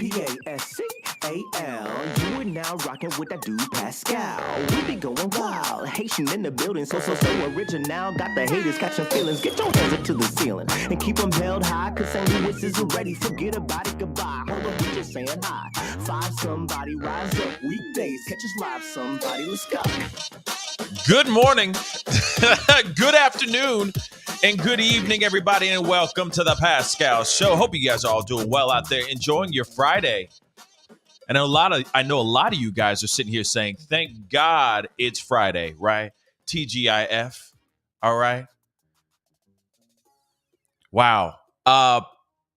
Pascal. You are now rocking with that dude Pascal. We be going wild, Haitian in the building, so original. Got the haters catching feelings. Get your hands up to the ceiling and keep them held high. Cause St. Louis isn't ready. Forget about it, goodbye. Hold on, we just saying hi. Five somebody, rise up. Weekdays, catch us live. Somebody, let's go. Good morning, good afternoon, and good evening, everybody, and welcome to the Pascal Show. Hope you guys are all doing well out there, enjoying your Friday. And I know a lot of you guys are sitting here saying, "Thank God it's Friday," right? TGIF. All right. Wow.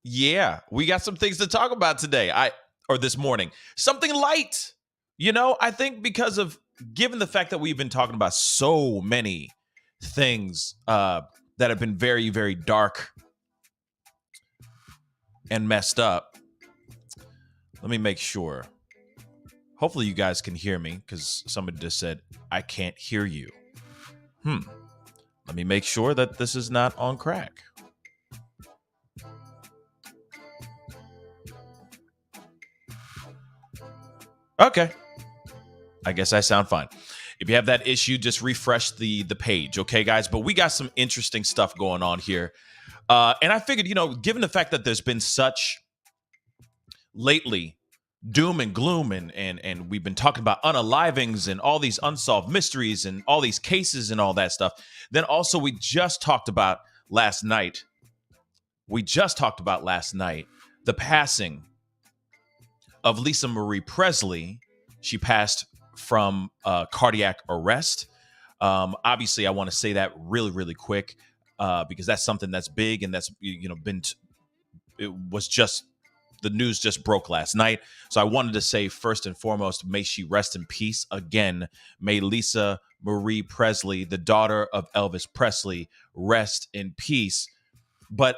Yeah, we got some things to talk about today. Or this morning, something light. You know, I think because of given the fact that we've been talking about so many things that have been very, very dark and messed up. Let me make sure. Hopefully you guys can hear me because somebody just said, I can't hear you. Let me make sure that this is not on crack. Okay. I guess I sound fine. If you have that issue, just refresh the page, okay, guys? But we got some interesting stuff going on here. And I figured, given the fact that there's been such lately doom and gloom and we've been talking about unalivings and all these unsolved mysteries and all these cases and all that stuff, then also we just talked about last night the passing of Lisa Marie Presley. She passed from cardiac arrest. Obviously, I want to say that really, really quick because that's something that's big and that's the news just broke last night. So I wanted to say first and foremost, may she rest in peace. Again, may Lisa Marie Presley, the daughter of Elvis Presley, rest in peace. But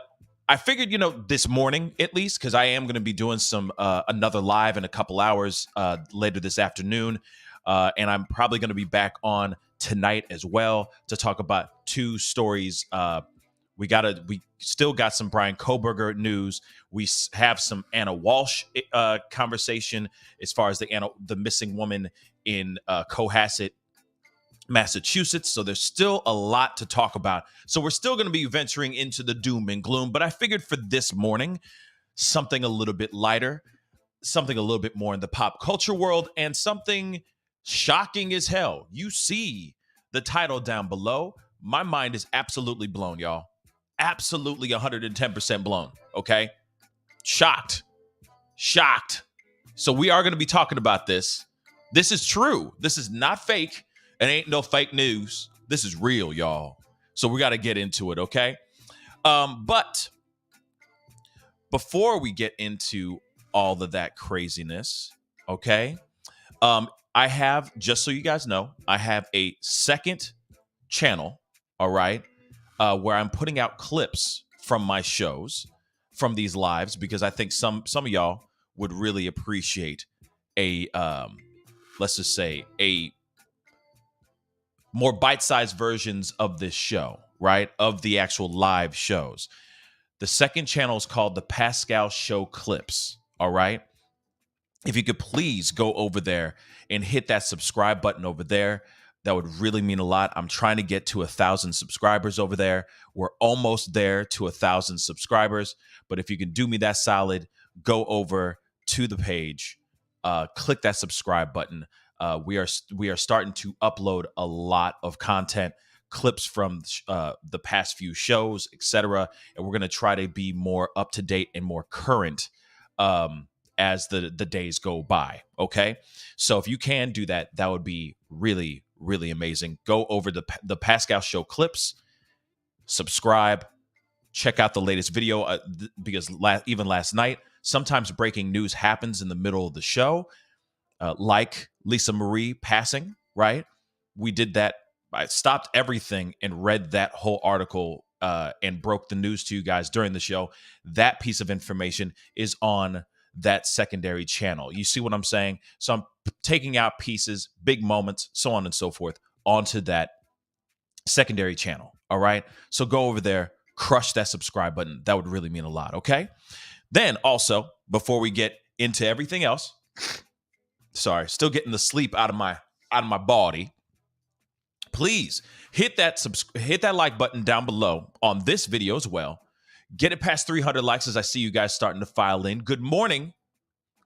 I figured, this morning at least, because I am going to be doing some another live in a couple hours later this afternoon. And I'm probably going to be back on tonight as well to talk about two stories. We still got some Brian Koberger news. We have some Anna Walsh conversation as far as the missing woman in Cohasset, Massachusetts. So there's still a lot to talk about. So we're still going to be venturing into the doom and gloom. But I figured for this morning, something a little bit lighter, something a little bit more in the pop culture world, and something shocking as hell. You see the title down below. My mind is absolutely blown, y'all. Absolutely 110% blown. Okay? Shocked. So we are going to be talking about this. This is true. This is not fake. It ain't no fake news. This is real, y'all. So we got to get into it, okay? But before we get into all of that craziness, okay? I have, just so you guys know, I have a second channel, all right, where I'm putting out clips from my shows, from these lives, because I think some of y'all would really appreciate let's just say, a more bite-sized versions of this show, right, of the actual live shows. The second channel is called the Pascal Show Clips, all right? If you could please go over there and hit that subscribe button over there, that would really mean a lot. I'm trying to get to 1,000 subscribers over there. We're almost there to 1,000 subscribers. But if you can do me that solid, go over to the page, click that subscribe button. We are starting to upload a lot of content, clips from the past few shows, etc. And we're going to try to be more up to date and more current as the days go by. Okay, so if you can do that, that would be really, really amazing. Go over the Pascal Show Clips, subscribe, check out the latest video because even last night, sometimes breaking news happens in the middle of the show, like Lisa Marie passing. Right, we did that. I stopped everything and read that whole article and broke the news to you guys during the show. That piece of information is on that secondary channel. You see what I'm saying? So I'm taking out pieces, big moments, so on and so forth, onto that secondary channel. All right. So go over there, crush that subscribe button. That would really mean a lot. Okay. Then also, before we get into everything else. Sorry, still getting the sleep out of my body. Please hit that like button down below on this video as well. Get it past 300 likes as I see you guys starting to file in. Good morning,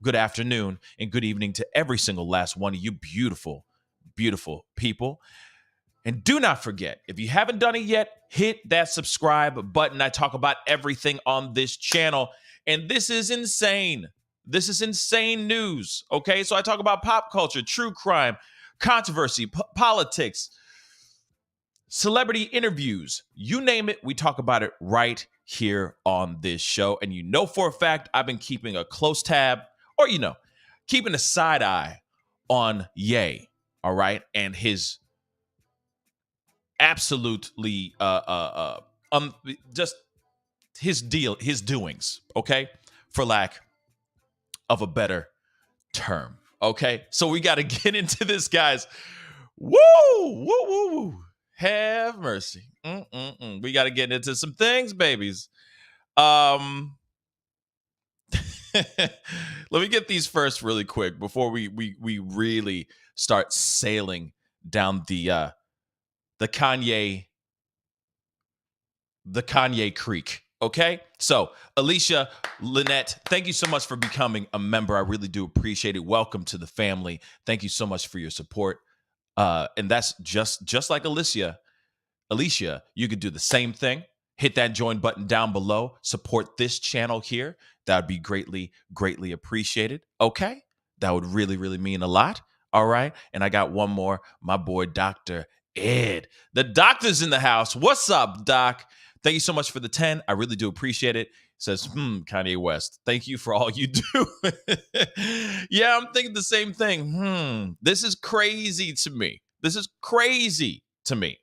good afternoon, and good evening to every single last one of you beautiful, beautiful people. And do not forget, if you haven't done it yet, hit that subscribe button. I talk about everything on this channel, and this is insane. This is insane news, okay? So I talk about pop culture, true crime, controversy, politics, celebrity interviews, you name it, we talk about it right here on this show. And you know for a fact, I've been keeping a close tab, or keeping a side eye on Ye, all right, and his absolutely just his doings, okay, for lack of a better term. Okay, so we got to get into this, guys. Woo, woo, woo, woo. Have mercy. We got to get into some things, babies. Let me get these first really quick before we really start sailing down the Kanye Creek. Okay, so Alicia, Lynette, thank you so much for becoming a member. I really do appreciate it. Welcome to the family. Thank you so much for your support. And that's just like Alicia, you could do the same thing. Hit that join button down below. Support this channel here. That would be greatly, greatly appreciated. Okay, that would really, really mean a lot. All right, and I got one more. My boy, Dr. Ed. The doctor's in the house. What's up, Doc? Thank you so much for the 10. I really do appreciate it. Says, Kanye West, thank you for all you do. Yeah, I'm thinking the same thing. This is crazy to me.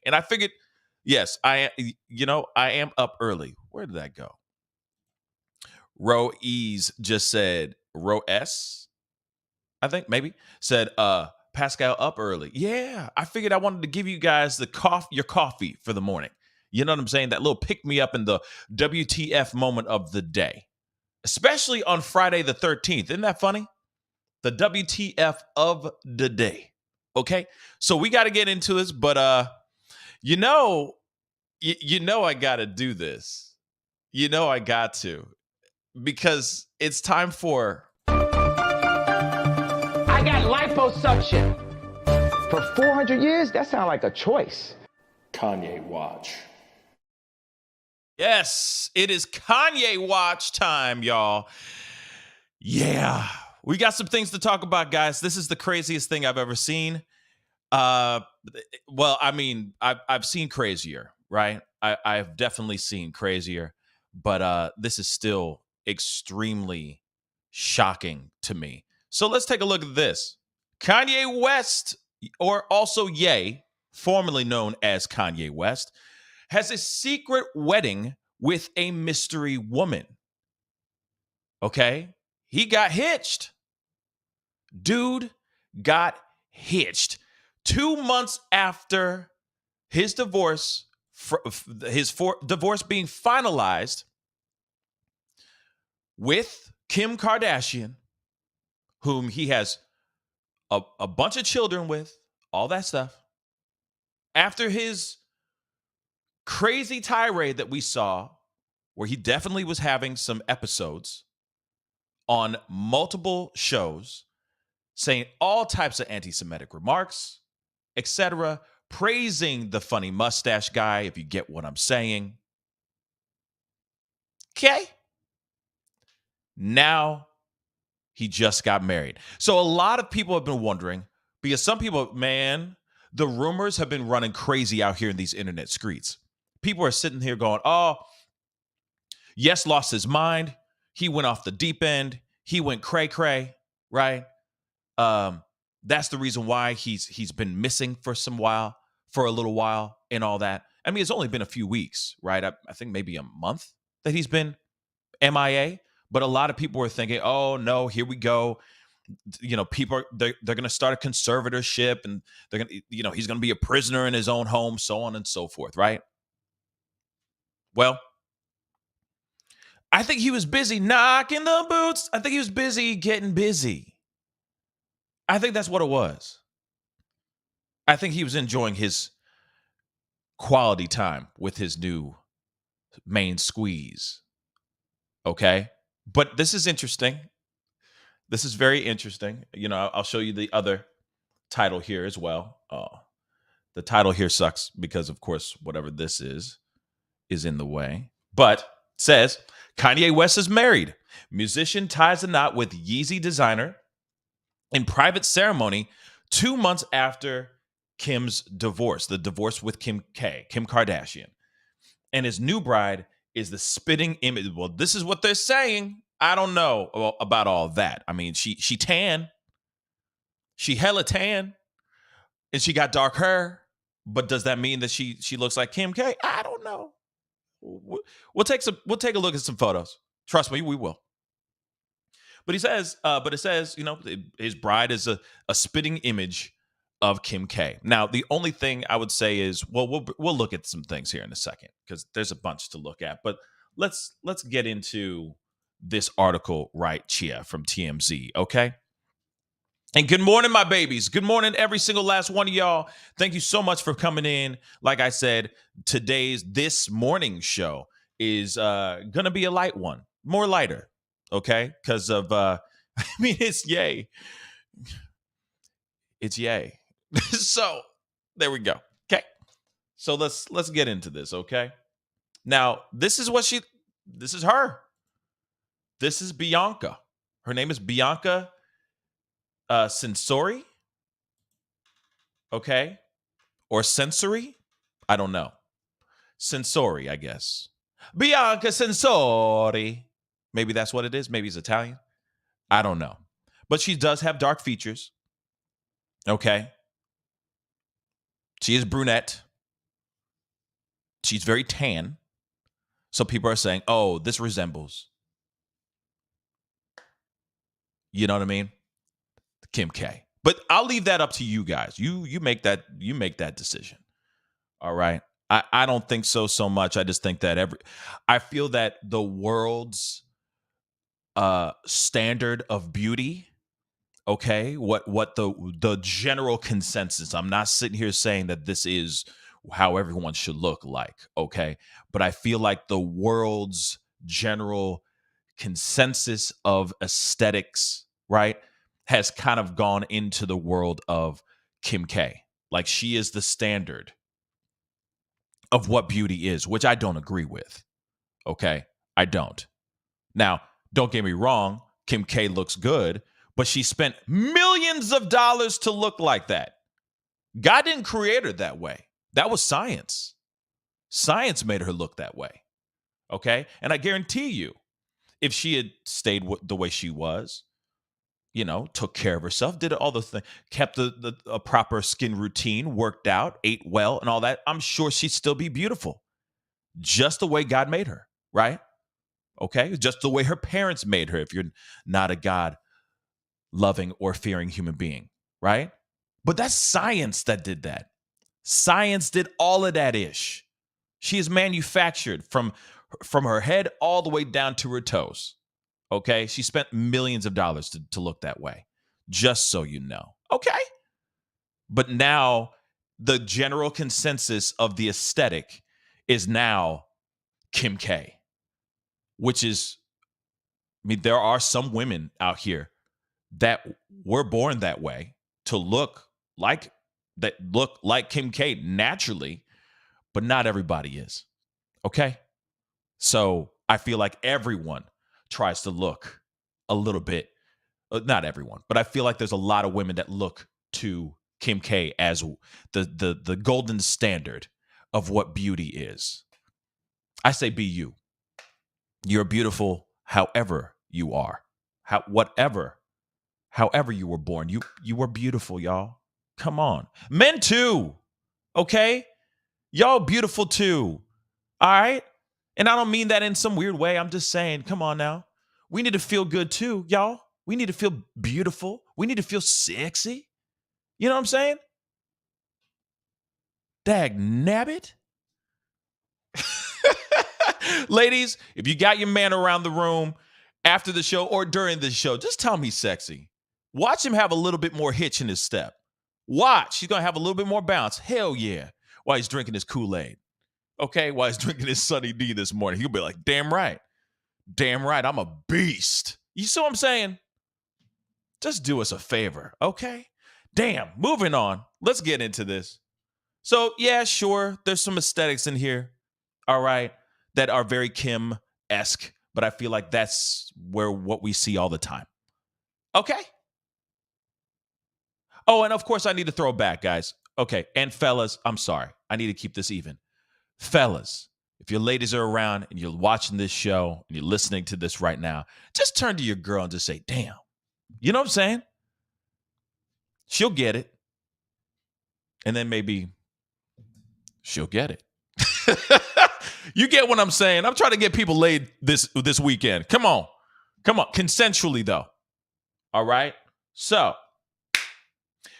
And I figured, yes, I am up early. Where did that go? Row E's just said, Row S, I think, maybe, said, Pascal up early. Yeah, I figured I wanted to give you guys your coffee for the morning. You know what I'm saying? That little pick me up in the WTF moment of the day, especially on Friday the 13th. Isn't that funny? The WTF of the day. Okay, so we got to get into this, but I got to do this. I got to, because it's time for. I got liposuction. For 400 years, that sounds like a choice. Kanye watch. Yes, it is Kanye watch time, y'all. Yeah, we got some things to talk about, guys. This is the craziest thing I've ever seen. Well, I mean, I've seen crazier, right? I've definitely seen crazier, but this is still extremely shocking to me. So let's take a look at this. Kanye West, or also Ye, formerly known as Kanye West, has a secret wedding with a mystery woman. Okay? He got hitched. Dude got hitched. 2 months after his divorce, divorce being finalized with Kim Kardashian, whom he has a bunch of children with, all that stuff. After his crazy tirade that we saw, where he definitely was having some episodes on multiple shows, saying all types of anti-Semitic remarks, etc., praising the funny mustache guy, if you get what I'm saying. Okay? Now he just got married. So a lot of people have been wondering, because some people, man, the rumors have been running crazy out here in these internet streets. People are sitting here going, oh, yes, lost his mind. He went off the deep end. He went cray-cray, right? That's the reason why he's been missing for a little while and all that. I mean, it's only been a few weeks, right? I think maybe a month that he's been MIA. But a lot of people were thinking, oh, no, here we go. People they're going to start a conservatorship, and they're going to, he's going to be a prisoner in his own home, so on and so forth, right? Well, I think he was busy knocking the boots. I think he was busy getting busy. I think that's what it was. I think he was enjoying his quality time with his new main squeeze. Okay. But this is interesting. This is very interesting. You know, I'll show you the other title here as well. The title here sucks because, of course, whatever this is in the way. But it says Kanye West is married. Musician ties a knot with Yeezy designer in private ceremony 2 months after Kim's divorce, the divorce with Kim Kardashian. And his new bride is the spitting image. Well, this is what they're saying. I don't know about all that. I mean, she tan. She hella tan. And she got dark hair. But does that mean that she looks like Kim K? I don't know. We'll take a look at some photos. Trust me, we will. But it says, you know, his bride is a spitting image of Kim K. Now, the only thing I would say is, well, we'll look at some things here in a second because there's a bunch to look at. But let's get into this article right here from TMZ, okay? And good morning, my babies. Good morning, every single last one of y'all. Thank you so much for coming in. Like I said, this morning show is gonna be a light one, more lighter, okay? Because of I mean, it's yay. It's yay. So there we go. Okay. So let's get into this, okay? Now, this is her. This is Bianca. Her name is Bianca Censori. Okay. Or Sensory. I don't know. Censori, I guess. Bianca Censori. Maybe that's what it is. Maybe it's Italian. I don't know. But she does have dark features. Okay. She is brunette. She's very tan. So people are saying, oh, this resembles. You know what I mean? Kim K. But I'll leave that up to you guys. You make that decision. All right. I don't think so much. I just think that I feel that the world's standard of beauty, okay, what the general consensus. I'm not sitting here saying that this is how everyone should look like, okay? But I feel like the world's general consensus of aesthetics, right, has kind of gone into the world of Kim K. Like she is the standard of what beauty is, which I don't agree with. Okay? I don't. Now, don't get me wrong, Kim K looks good, but she spent millions of dollars to look like that. God didn't create her that way. That was science. Science made her look that way. Okay? And I guarantee you, if she had stayed the way she was, you know, took care of herself, did all the things, kept a proper skin routine, worked out, ate well, and all that, I'm sure she'd still be beautiful. Just the way God made her, right? Okay? Just the way her parents made her, if you're not a God-loving or fearing human being, right? But that's science that did that. Science did all of that ish. She is manufactured from her head all the way down to her toes. Okay? She spent millions of dollars to look that way. Just so you know. Okay? But now the general consensus of the aesthetic is now Kim K, which is, I mean, there are some women out here that were born that way to look like Kim K naturally, but not everybody is. Okay? So I feel like everyone tries to look a little bit, not everyone, but I feel like there's a lot of women that look to Kim K as the golden standard of what beauty is. I say be you. You're beautiful however you are. However you were born. You were beautiful, y'all. Come on. Men too. Okay? Y'all beautiful too. All right? And I don't mean that in some weird way. I'm just saying, come on now. We need to feel good too, y'all. We need to feel beautiful. We need to feel sexy. You know what I'm saying? Dag nabbit. Ladies, if you got your man around the room after the show or during the show, just tell him he's sexy. Watch him have a little bit more hitch in his step. Watch. He's going to have a little bit more bounce. Hell yeah. While he's drinking his Kool-Aid. Okay? While he's drinking his Sunny D this morning. He'll be like, damn right. Damn right. I'm a beast. You see what I'm saying? Just do us a favor. Okay? Damn. Moving on. Let's get into this. So, yeah, sure. There's some aesthetics in here. All right. That are very Kim-esque. But I feel like that's what we see all the time. Okay? Oh, and of course, I need to throw back, guys. Okay, and fellas, I'm sorry. I need to keep this even. Fellas, if your ladies are around and you're watching this show and you're listening to this right now, just turn to your girl and just say, damn. You know what I'm saying? She'll get it. And then maybe she'll get it. You get what I'm saying? I'm trying to get people laid this weekend. Come on. Come on. Consensually, though. All right? So,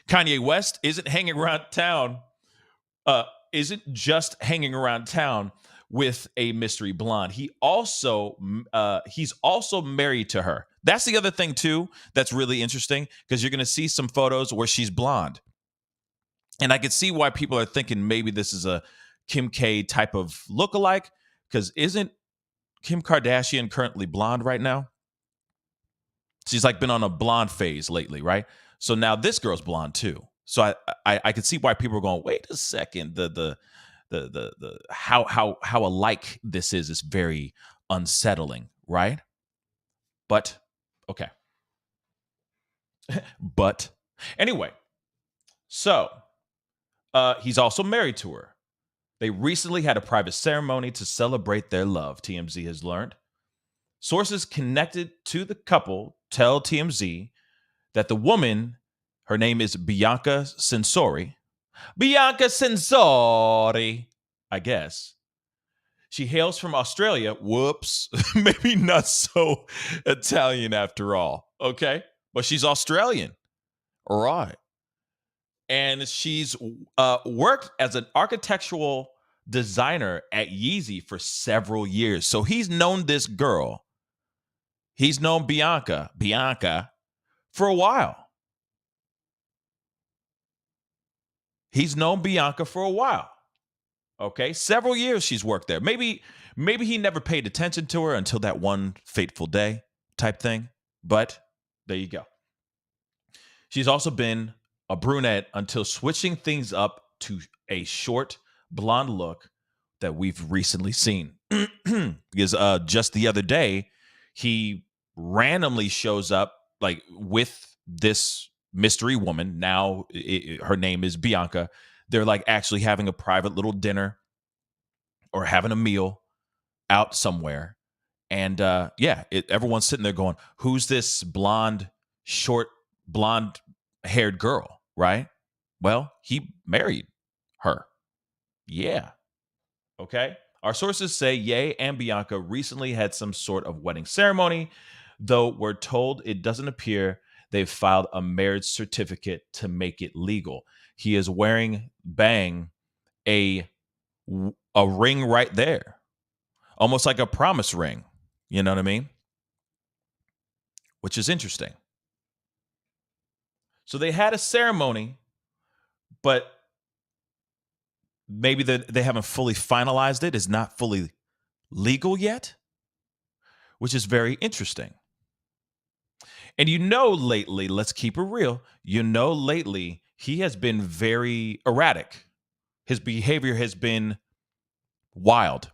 Kanye West isn't hanging around town, isn't just hanging around town with a mystery blonde. He's also married to her. That's the other thing too that's really interesting, because you're going to see some photos where she's blonde. And I could see why people are thinking maybe this is a Kim K type of lookalike, because isn't Kim Kardashian currently blonde right now? She's like been on a blonde phase lately, right? So now this girl's blonde too. So I could see why people are going, wait a second, the how alike this is very unsettling, right? But okay. But anyway, so he's also married to her. They recently had a private ceremony to celebrate their love, TMZ has learned. Sources connected to the couple tell TMZ that the woman, her name is Bianca Censori. Bianca Censori, I guess. She hails from Australia. Whoops. Maybe not so Italian after all. Okay. But she's Australian. All right. And she's worked as an architectural designer at Yeezy for several years. So he's known this girl. He's known Bianca, for a while. He's known Bianca for a while. Okay, several years she's worked there. Maybe he never paid attention to her until that one fateful day type thing. But there you go. She's also been a brunette until switching things up to a short blonde look that we've recently seen. Because just the other day, he randomly shows up like with this mystery woman. Now her name is Bianca. They're like actually having a private little dinner or having a meal out somewhere. And everyone's sitting there going, who's this short blonde haired girl, right? Well, he married her. Yeah. Okay. Our sources say Ye and Bianca recently had some sort of wedding ceremony, though we're told it doesn't appear they've filed a marriage certificate to make it legal. He is wearing a ring right there, almost like a promise ring. You know what I mean? Which is interesting. So they had a ceremony, but maybe they haven't fully finalized it. It's not fully legal yet, which is very interesting. And lately, let's keep it real, lately, he has been very erratic. His behavior has been wild.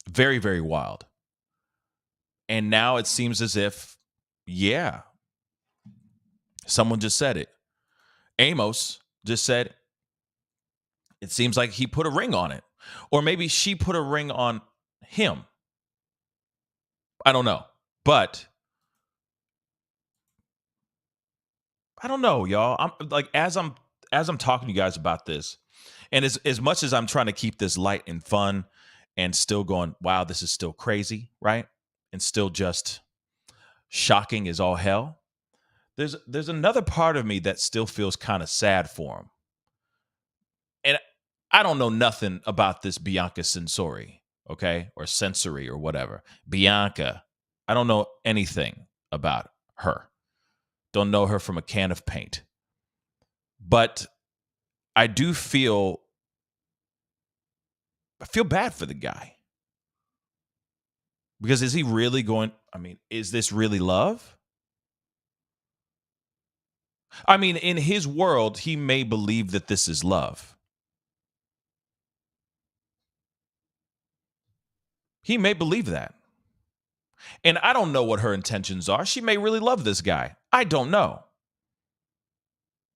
Very, very wild. And now it seems as if, someone just said it. Amos just said, it seems like he put a ring on it. Or maybe she put a ring on him. I don't know. But I don't know, y'all. I'm like, as I'm talking to you guys about this, and as much as I'm trying to keep this light and fun and still going, wow, this is still crazy, right? And still just shocking as all hell. There's another part of me that still feels kind of sad for him. And I don't know nothing about this Bianca Censori, okay, or Censori or whatever. Bianca, I don't know anything about her. Don't know her from a can of paint. But I do feel bad for the guy. Because is he really going, I mean, is this really love? I mean, in his world, he may believe that this is love. He may believe that. And I don't know what her intentions are. She may really love this guy. I don't know.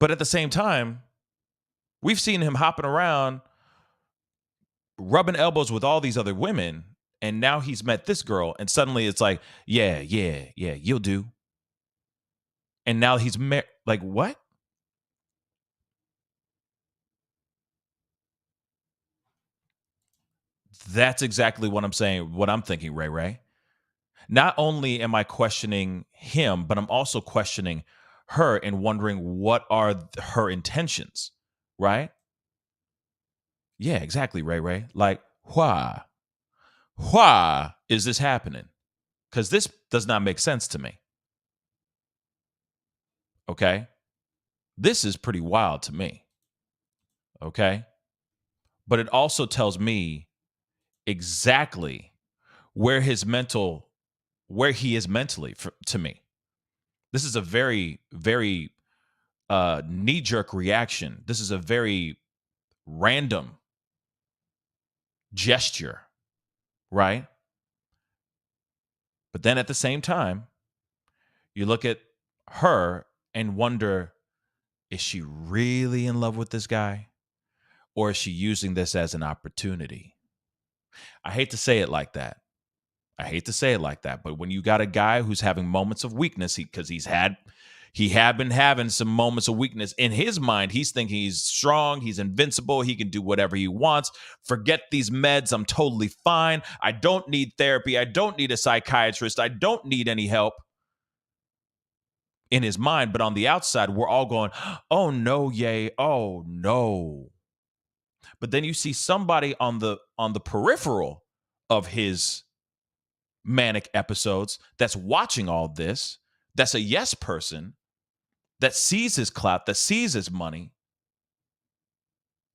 But at the same time, we've seen him hopping around, rubbing elbows with all these other women. And now he's met this girl. And suddenly it's like, yeah, you'll do. And now he's like, what? That's exactly what I'm saying, what I'm thinking, Ray Ray. Not only am I questioning him, but I'm also questioning her and wondering what are her intentions, right? Yeah, exactly, Ray Ray. Like, why? Why is this happening? Because this does not make sense to me. Okay? This is pretty wild to me. Okay? But it also tells me exactly where he is mentally to me. This is a very, very knee-jerk reaction. This is a very random gesture, right? But then at the same time, you look at her and wonder, is she really in love with this guy? Or is she using this as an opportunity? I hate to say it like that. But when you got a guy who's having moments of weakness, because he had been having some moments of weakness in his mind. He's thinking he's strong, he's invincible, he can do whatever he wants. Forget these meds, I'm totally fine. I don't need therapy. I don't need a psychiatrist. I don't need any help. In his mind, but on the outside, we're all going, oh no, yay, oh no. But then you see somebody on the peripheral of his manic episodes that's watching all this, that's a yes person, that sees his clout, that sees his money.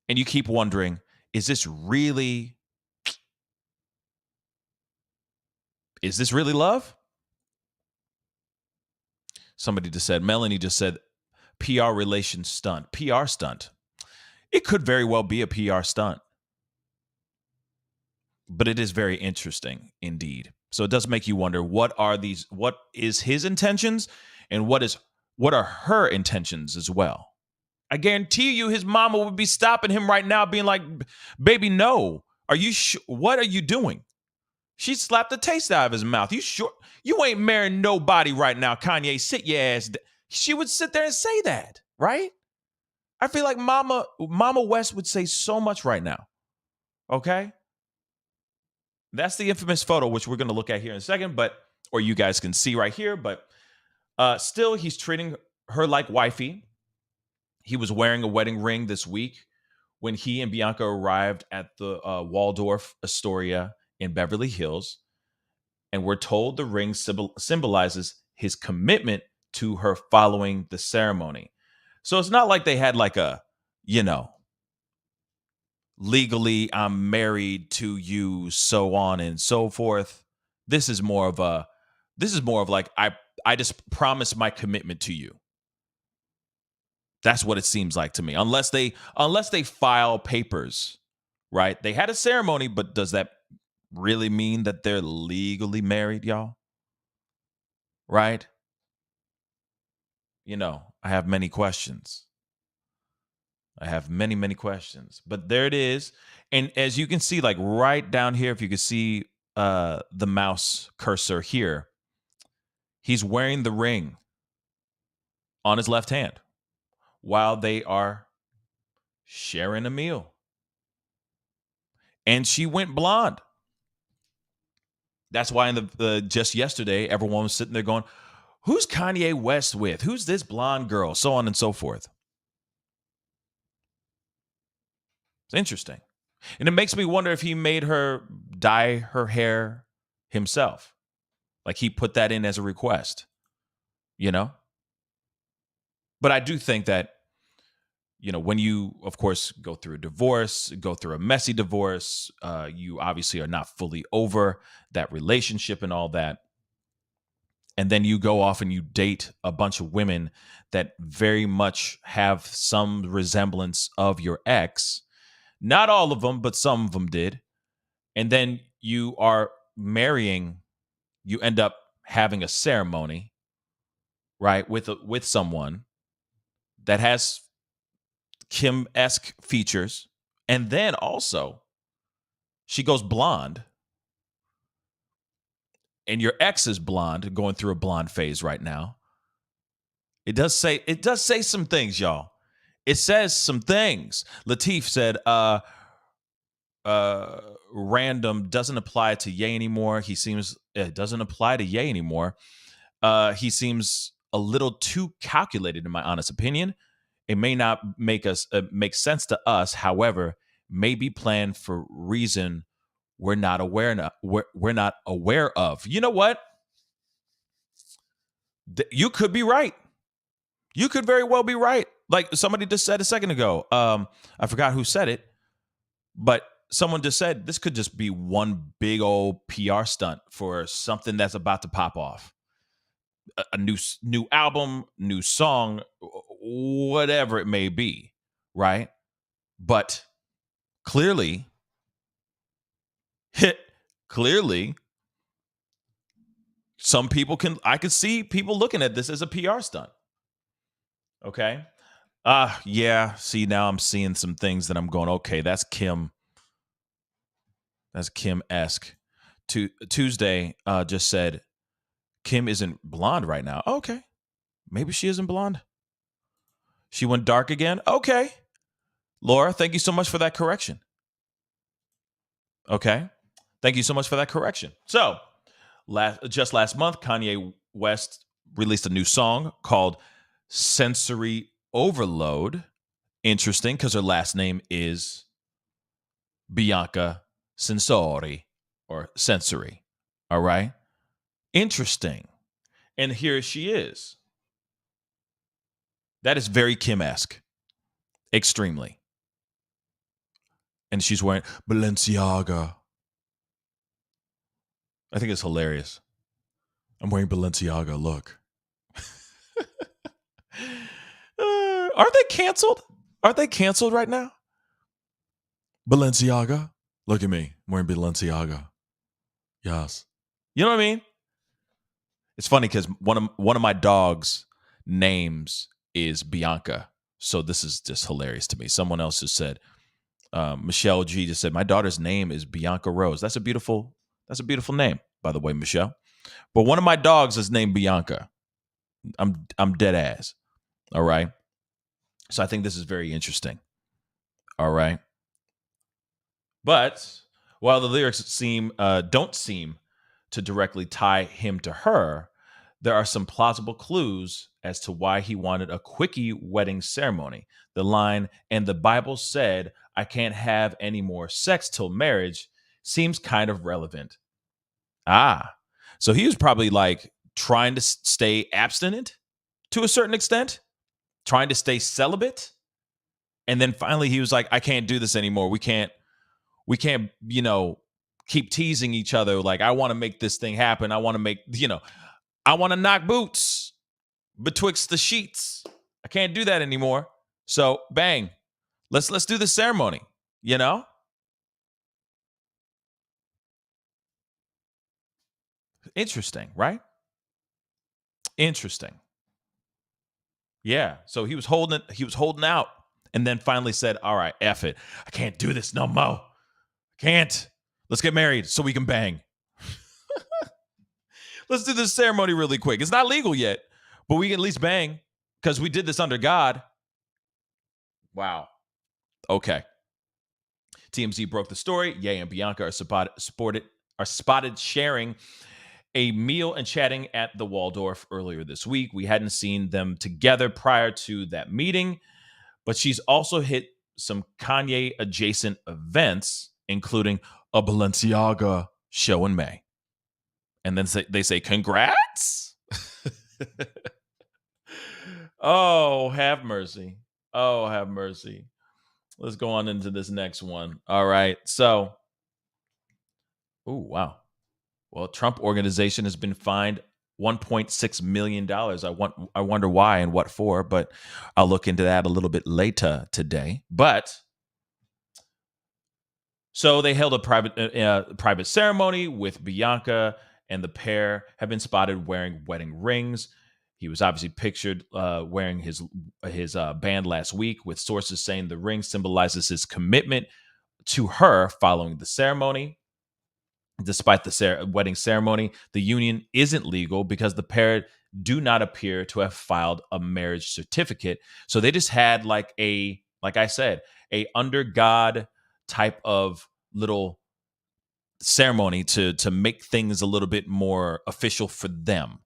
And you keep wondering, is this really love? Melanie just said, PR relation stunt. PR stunt. It could very well be a PR stunt. But it is very interesting indeed. So it does make you wonder, what is his intentions and what are her intentions as well? I guarantee you his mama would be stopping him right now being like, baby, no. Are you sure? What are you doing? She slapped the taste out of his mouth. You sure? You ain't marrying nobody right now, Kanye. Sit your ass. She would sit there and say that, right? I feel like Mama West would say so much right now. Okay? That's the infamous photo, which we're going to look at here in a second, or you guys can see right here. But still, he's treating her like wifey. He was wearing a wedding ring this week when he and Bianca arrived at the Waldorf Astoria in Beverly Hills. And we're told the ring symbolizes his commitment to her following the ceremony. So it's not like they had like a, legally I'm married to you, so on and so forth. This is more of like I just promise my commitment to you. That's what it seems like to me. Unless they file papers, right? They had a ceremony, but does that really mean that they're legally married, y'all? Right? I have many questions. I have many, many questions. But there it is. And as you can see, like right down here, if you can see the mouse cursor here, he's wearing the ring on his left hand while they are sharing a meal. And she went blonde. That's why in the just yesterday, everyone was sitting there going, who's Kanye West with? Who's this blonde girl? So on and so forth. It's interesting. And it makes me wonder if he made her dye her hair himself. Like he put that in as a request, you know? But I do think that, when you, of course, go through a divorce, go through a messy divorce, you obviously are not fully over that relationship and all that. And then you go off and you date a bunch of women that very much have some resemblance of your ex. Not all of them, but some of them did. And then you are marrying, you end up having a ceremony, right, with someone that has Kim-esque features. And then also, she goes blonde. And your ex is blonde, going through a blonde phase right now. It does say some things, y'all. It says some things. Latif said, random doesn't apply to Ye anymore. It doesn't apply to Ye anymore. He seems a little too calculated, in my honest opinion. It may not make sense to us. However, may be planned for reason we're not aware of. You know what? You could be right. You could very well be right. Like somebody just said a second ago. I forgot who said it, but someone just said this could just be one big old PR stunt for something that's about to pop off. A new album, new song, whatever it may be, right? But clearly, I could see people looking at this as a PR stunt. Okay. Yeah. See, now I'm seeing some things that I'm going, okay, that's Kim. That's Kim-esque. Tuesday just said Kim isn't blonde right now. Okay. Maybe she isn't blonde. She went dark again. Okay. Laura, thank you so much for that correction. Okay. Thank you so much for that correction. So, just last month, Kanye West released a new song called Sensory Overload. Interesting, because her last name is Bianca Censori, or Sensory. All right? Interesting. And here she is. That is very Kim-esque. Extremely. And she's wearing Balenciaga. I think it's hilarious. I'm wearing Balenciaga. Look. Aren't they canceled? Aren't they canceled right now? Balenciaga. Look at me. I'm wearing Balenciaga. Yes. You know what I mean? It's funny because one of my dogs' names is Bianca. So this is just hilarious to me. Someone else just said, Michelle G just said, my daughter's name is Bianca Rose. That's a beautiful name, by the way, Michelle. But one of my dogs is named Bianca. I'm dead ass. All right. So I think this is very interesting. All right. But while the lyrics don't seem to directly tie him to her, there are some plausible clues as to why he wanted a quickie wedding ceremony. The line, and the Bible said, I can't have any more sex till marriage, seems kind of relevant. So he was probably like trying to stay abstinent to a certain extent, trying to stay celibate. And then finally he was like, I can't do this anymore. We can't, keep teasing each other. Like, I want to make this thing happen. I want to knock boots betwixt the sheets. I can't do that anymore. So bang, let's do the ceremony, Interesting, right? Interesting. Yeah. So he was holding out and then finally said, all right, F it. I can't do this no more. Can't. Let's get married so we can bang. Let's do this ceremony really quick. It's not legal yet, but we can at least bang because we did this under God. Wow. Okay. TMZ broke the story. Ye and Bianca are spotted sharing a meal and chatting at the Waldorf earlier this week. We hadn't seen them together prior to that meeting, but she's also hit some Kanye adjacent events, including a Balenciaga show in May. And then they say, congrats. Oh, have mercy. Oh, have mercy. Let's go on into this next one. All right. So, oh, wow. Well, Trump organization has been fined $1.6 million. I wonder why and what for, but I'll look into that a little bit later today. But so they held a private ceremony with Bianca, and the pair have been spotted wearing wedding rings. He was obviously pictured wearing his band last week, with sources saying the ring symbolizes his commitment to her following the ceremony. Despite the wedding ceremony, the union isn't legal because the pair do not appear to have filed a marriage certificate. So they just had like I said, a under God type of little ceremony to make things a little bit more official for them.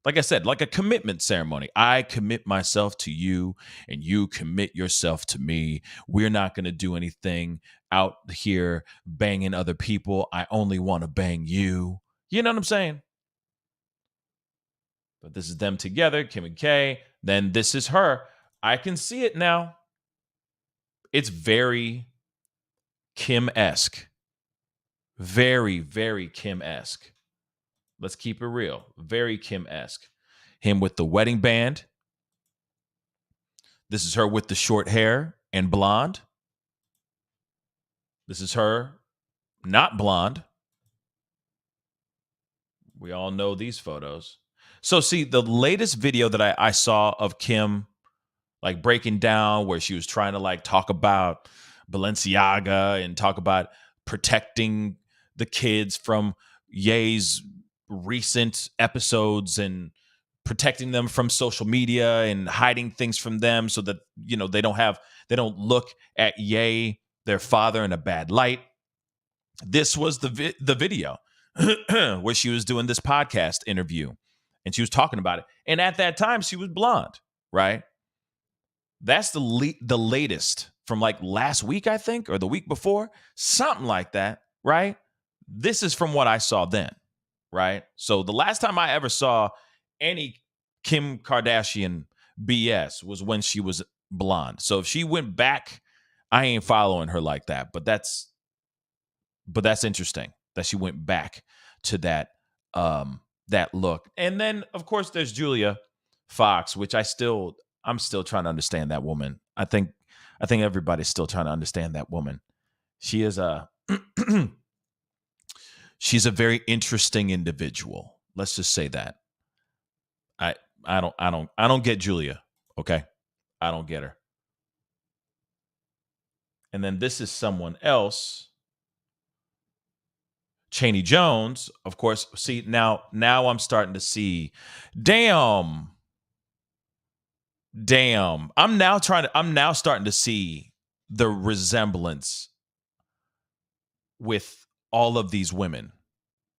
Like I said, like a commitment ceremony. I commit myself to you and you commit yourself to me. We're not going to do anything out here banging other people. I only want to bang you. You know what I'm saying? But this is them together, Kim and Kay. Then this is her. I can see it now. It's very Kim-esque. Very, very Kim-esque. Let's keep it real. Very Kim-esque. Him with the wedding band. This is her with the short hair and blonde. This is her not blonde. We all know these photos. So see, the latest video that I saw of Kim like breaking down where she was trying to like talk about Balenciaga and talk about protecting the kids from Ye's recent episodes and protecting them from social media and hiding things from them so that, you know, they don't look at Ye, their father, in a bad light. This was the video where she was doing this podcast interview and she was talking about it. And at that time, she was blonde, right? That's the latest from like last week, I think, or the week before, something like that, right? This is from what I saw then, right? So the last time I ever saw any Kim Kardashian BS was when she was blonde. So if she went back, I ain't following her like that. But that's interesting that she went back to that that look. And then of course there's Julia Fox, which I'm still trying to understand that woman. I think everybody's still trying to understand that woman. She is she's a very interesting individual. Let's just say that. I don't get Julia, okay? I don't get her. And then this is someone else. Cheney Jones, of course. See, now I'm starting to see, damn. I'm now starting to see the resemblance with all of these women,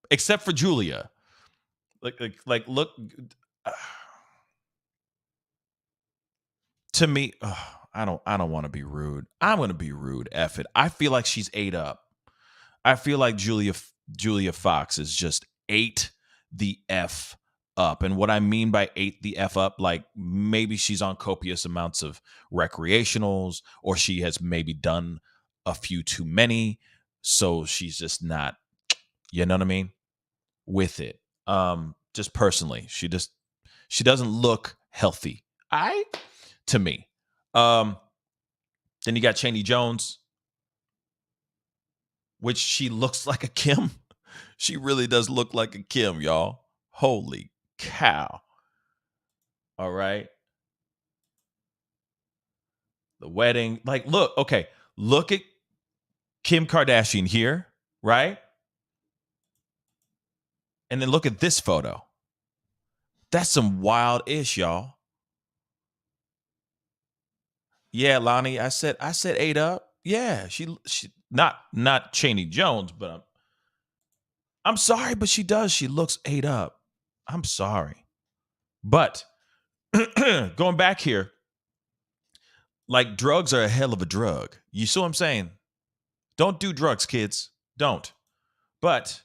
except for Julia. Like look, to me, I don't want to be rude. I'm going to be rude. F it. I feel like she's ate up. I feel like Julia Fox is just ate the F up. And what I mean by ate the F up, like maybe she's on copious amounts of recreationals, or she has maybe done a few too many. So she's just not, you know what I mean, with it. Just personally, she doesn't look healthy. To me. Then you got Cheney Jones, which she looks like a Kim. She really does look like a Kim, y'all. Holy cow. All right. The wedding. Like, look at Kim Kardashian here, right? And then look at this photo. That's some wild ish, y'all. Yeah, Lonnie, I said ate up. Yeah, she not Cheney Jones, but I'm sorry, but she does. She looks ate up. I'm sorry. But going back here, like drugs are a hell of a drug. You see what I'm saying? Don't do drugs, kids. Don't. But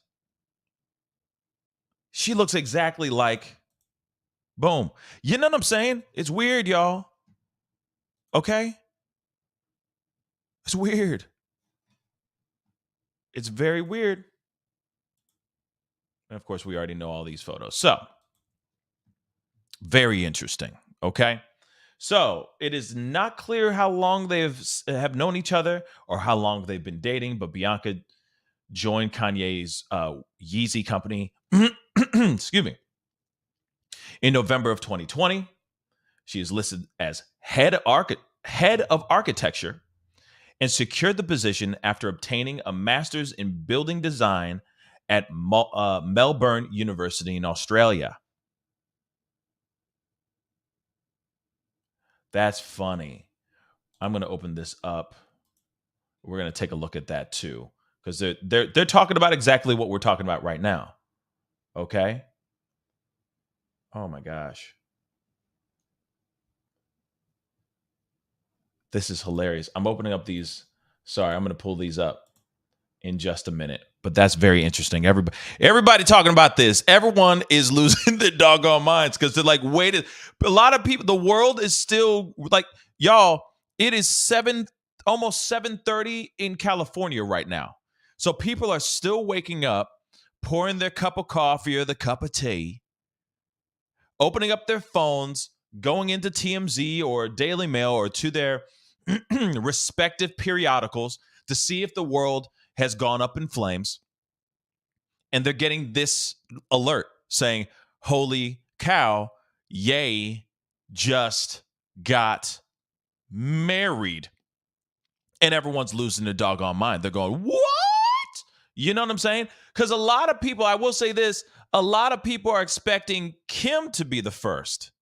she looks exactly like, boom. You know what I'm saying? It's weird, y'all. Okay? It's weird. It's very weird. And of course, we already know all these photos. So, very interesting. Okay? So, it is not clear how long they have known each other or how long they've been dating, but Bianca joined Kanye's Yeezy company, excuse me, in November of 2020. She is listed as head of architecture and secured the position after obtaining a master's in building design at Melbourne University in Australia. That's funny. I'm going to open this up. We're going to take a look at that too, because they're talking about exactly what we're talking about right now. Okay. Oh my gosh. This is hilarious. I'm opening up these. Sorry, I'm going to pull these up in just a minute. But that's very interesting. Everybody talking about this. Everyone is losing their doggone minds because they're like, wait, a lot of people, the world is still like, y'all, it is almost 7:30 in California right now. So people are still waking up, pouring their cup of coffee or the cup of tea, opening up their phones, going into TMZ or Daily Mail or to their respective periodicals to see if the world has gone up in flames. And they're getting this alert saying, holy cow, Ye just got married. And everyone's losing their doggone mind. They're going, what? You know what I'm saying? Because a lot of people, I will say this, a lot of people are expecting Kim to be the first.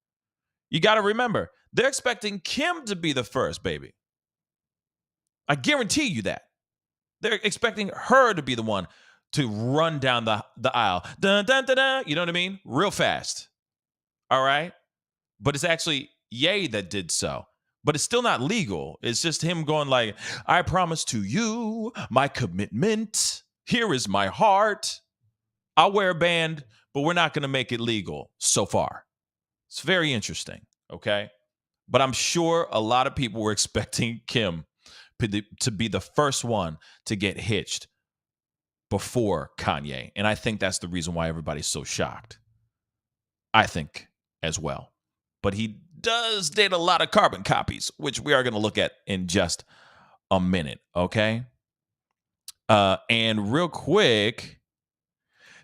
You got to remember, they're expecting Kim to be the first, baby. I guarantee you that. They're expecting her to be the one to run down the aisle. Dun, dun, dun, dun, you know what I mean? Real fast. All right? But it's actually Ye that did so. But it's still not legal. It's just him going like, I promise to you my commitment. Here is my heart. I'll wear a band, but we're not going to make it legal so far. It's very interesting, okay? But I'm sure a lot of people were expecting Kim to be the first one to get hitched before Kanye. And I think that's the reason why everybody's so shocked. I think as well. But he does date a lot of carbon copies, which we are going to look at in just a minute, okay? And real quick,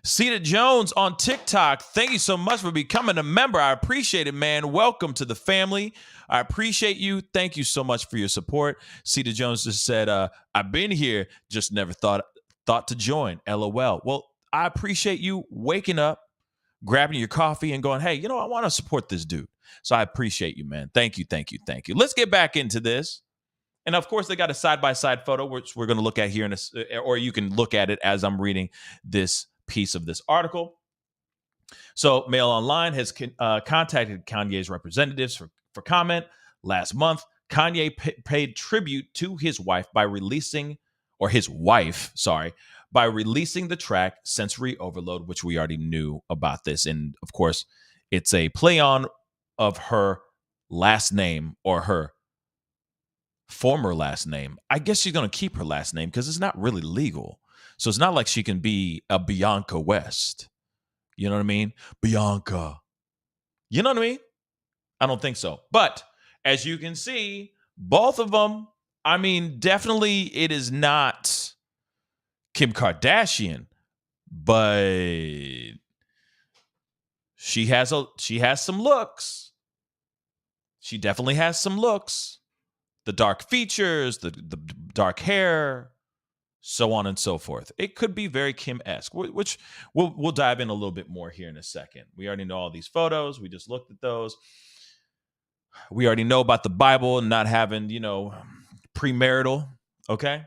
Cedar Jones on TikTok, thank you so much for becoming a member. I appreciate it, man. Welcome to the family. I appreciate you. Thank you so much for your support. Cedar Jones just said, I've been here, just never thought to join. LOL. Well, I appreciate you waking up, grabbing your coffee and going, hey, you know, I want to support this dude. So I appreciate you, man. Thank you, thank you, thank you. Let's get back into this. And of course, they got a side-by-side photo, which we're going to look at here, or you can look at it as I'm reading this piece of this article. So Mail Online has contacted Kanye's representatives for comment. Last month, Kanye paid tribute to his wife by releasing the track Sensory Overload, which we already knew about this. And of course, it's a play on of her last name, or her former last name. I guess she's going to keep her last name because it's not really legal. So it's not like she can be a Bianca West. You know what I mean? Bianca. You know what I mean? I don't think so. But as you can see, both of them, I mean, definitely it is not Kim Kardashian, but she has some looks. She definitely has some looks. The dark features, the dark hair, so on and so forth. It could be very Kim-esque, which we'll dive in a little bit more here in a second. We already know all these photos. We just looked at those. We already know about the Bible and not having, premarital, okay?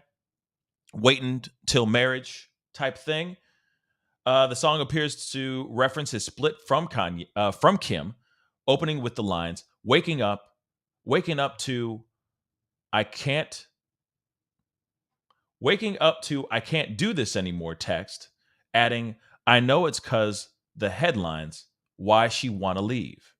Waiting till marriage type thing. The song appears to reference his split from Kim, opening with the lines, waking up to, I can't Waking up to "I can't do this anymore" text, adding, "I know it's cause the headlines, why she wanna leave."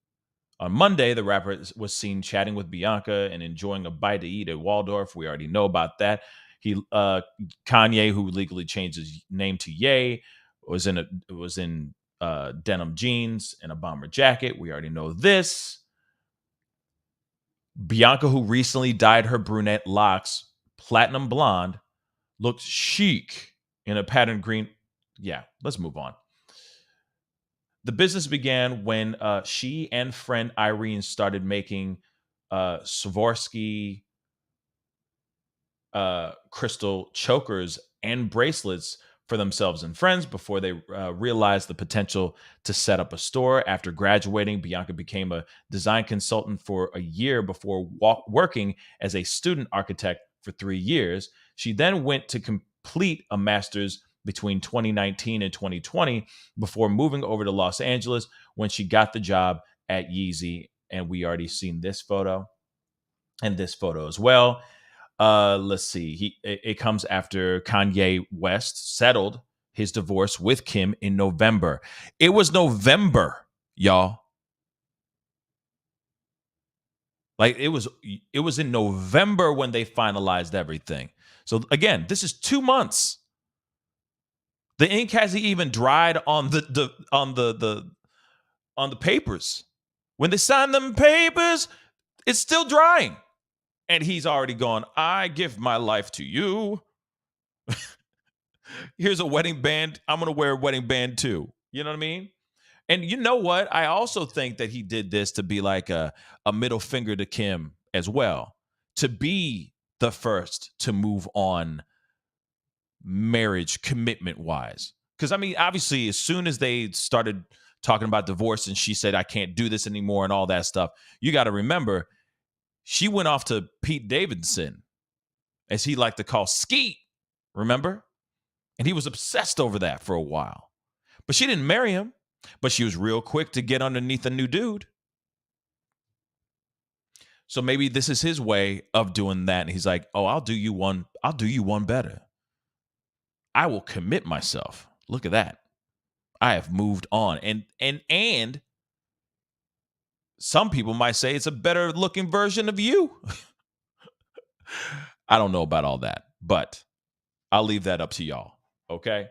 On Monday, the rapper was seen chatting with Bianca and enjoying a bite to eat at Waldorf. We already know about that. Kanye, who legally changed his name to Ye, was in denim jeans and a bomber jacket. We already know this. Bianca, who recently dyed her brunette locks platinum blonde, looked chic in a patterned green. Yeah, let's move on. The business began when she and friend Irene started making Swarovski crystal chokers and bracelets for themselves and friends before they realized the potential to set up a store. After graduating, Bianca became a design consultant for a year before working as a student architect for 3 years. She then went to complete a master's between 2019 and 2020 before moving over to Los Angeles when she got the job at Yeezy. And we already seen this photo and this photo as well. Let's see. It comes after Kanye West settled his divorce with Kim in November. It was November, y'all. Like it was in November when they finalized everything. So again, this is 2 months. The ink hasn't even dried on the papers. When they sign them papers, it's still drying. And he's already gone, "I give my life to you. Here's a wedding band. I'm going to wear a wedding band too." You know what I mean? And you know what? I also think that he did this to be like a middle finger to Kim as well, to be the first to move on marriage commitment wise. Because, I mean, obviously, as soon as they started talking about divorce and she said, "I can't do this anymore" and all that stuff, you got to remember, she went off to Pete Davidson, as he liked to call Skeet, remember? And he was obsessed over that for a while. But she didn't marry him, but she was real quick to get underneath a new dude. So maybe this is his way of doing that. And he's like, "Oh, I'll do you one better. I will commit myself. Look at that. I have moved on." And some people might say it's a better looking version of you. I don't know about all that, but I'll leave that up to y'all. Okay.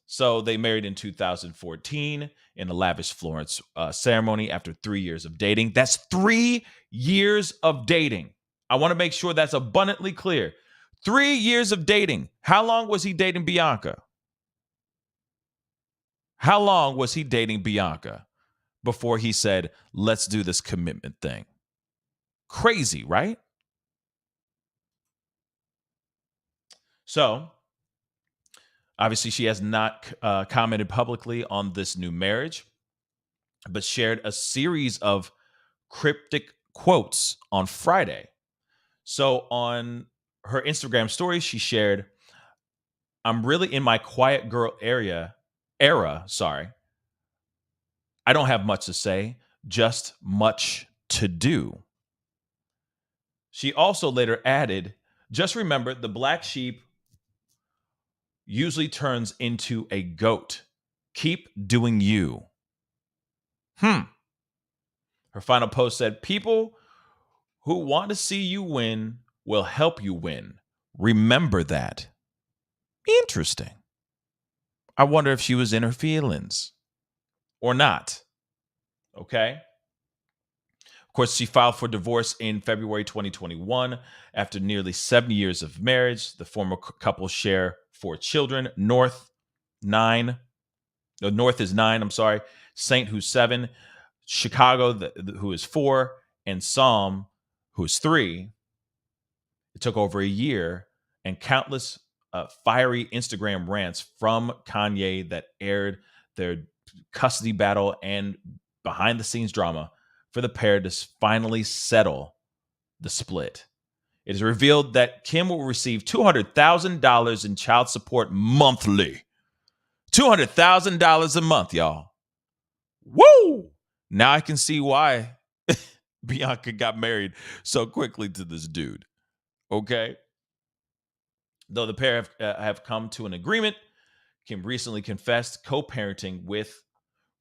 So they married in 2014 in a lavish Florence ceremony after 3 years of dating. That's 3 years of dating. I want to make sure that's abundantly clear. 3 years of dating. How long was he dating Bianca? How long was he dating Bianca before he said, "Let's do this commitment thing"? Crazy, right? So obviously, she has not commented publicly on this new marriage, but shared a series of cryptic quotes on Friday. So on her Instagram story, she shared, "I'm really in my quiet girl era, sorry. I don't have much to say, just much to do." She also later added, "Just remember, the black sheep usually turns into a goat. Keep doing you." Her final post said, "People who want to see you win will help you win. Remember that." Interesting. I wonder if she was in her feelings or not. Okay. Of course, she filed for divorce in February 2021 after nearly 7 years of marriage. The former couple share 4 children. North is 9, I'm sorry. Saint, who's 7. Chicago, who is 4. And Psalm, who is 3. It took over a year and countless fiery Instagram rants from Kanye that aired their custody battle and behind the scenes drama for the pair to finally settle the split. It is revealed that Kim will receive $200,000 in child support monthly. $200,000 a month, y'all. Woo! Now I can see why Bianca got married so quickly to this dude. Okay. Though the pair have come to an agreement, Kim recently confessed co-parenting with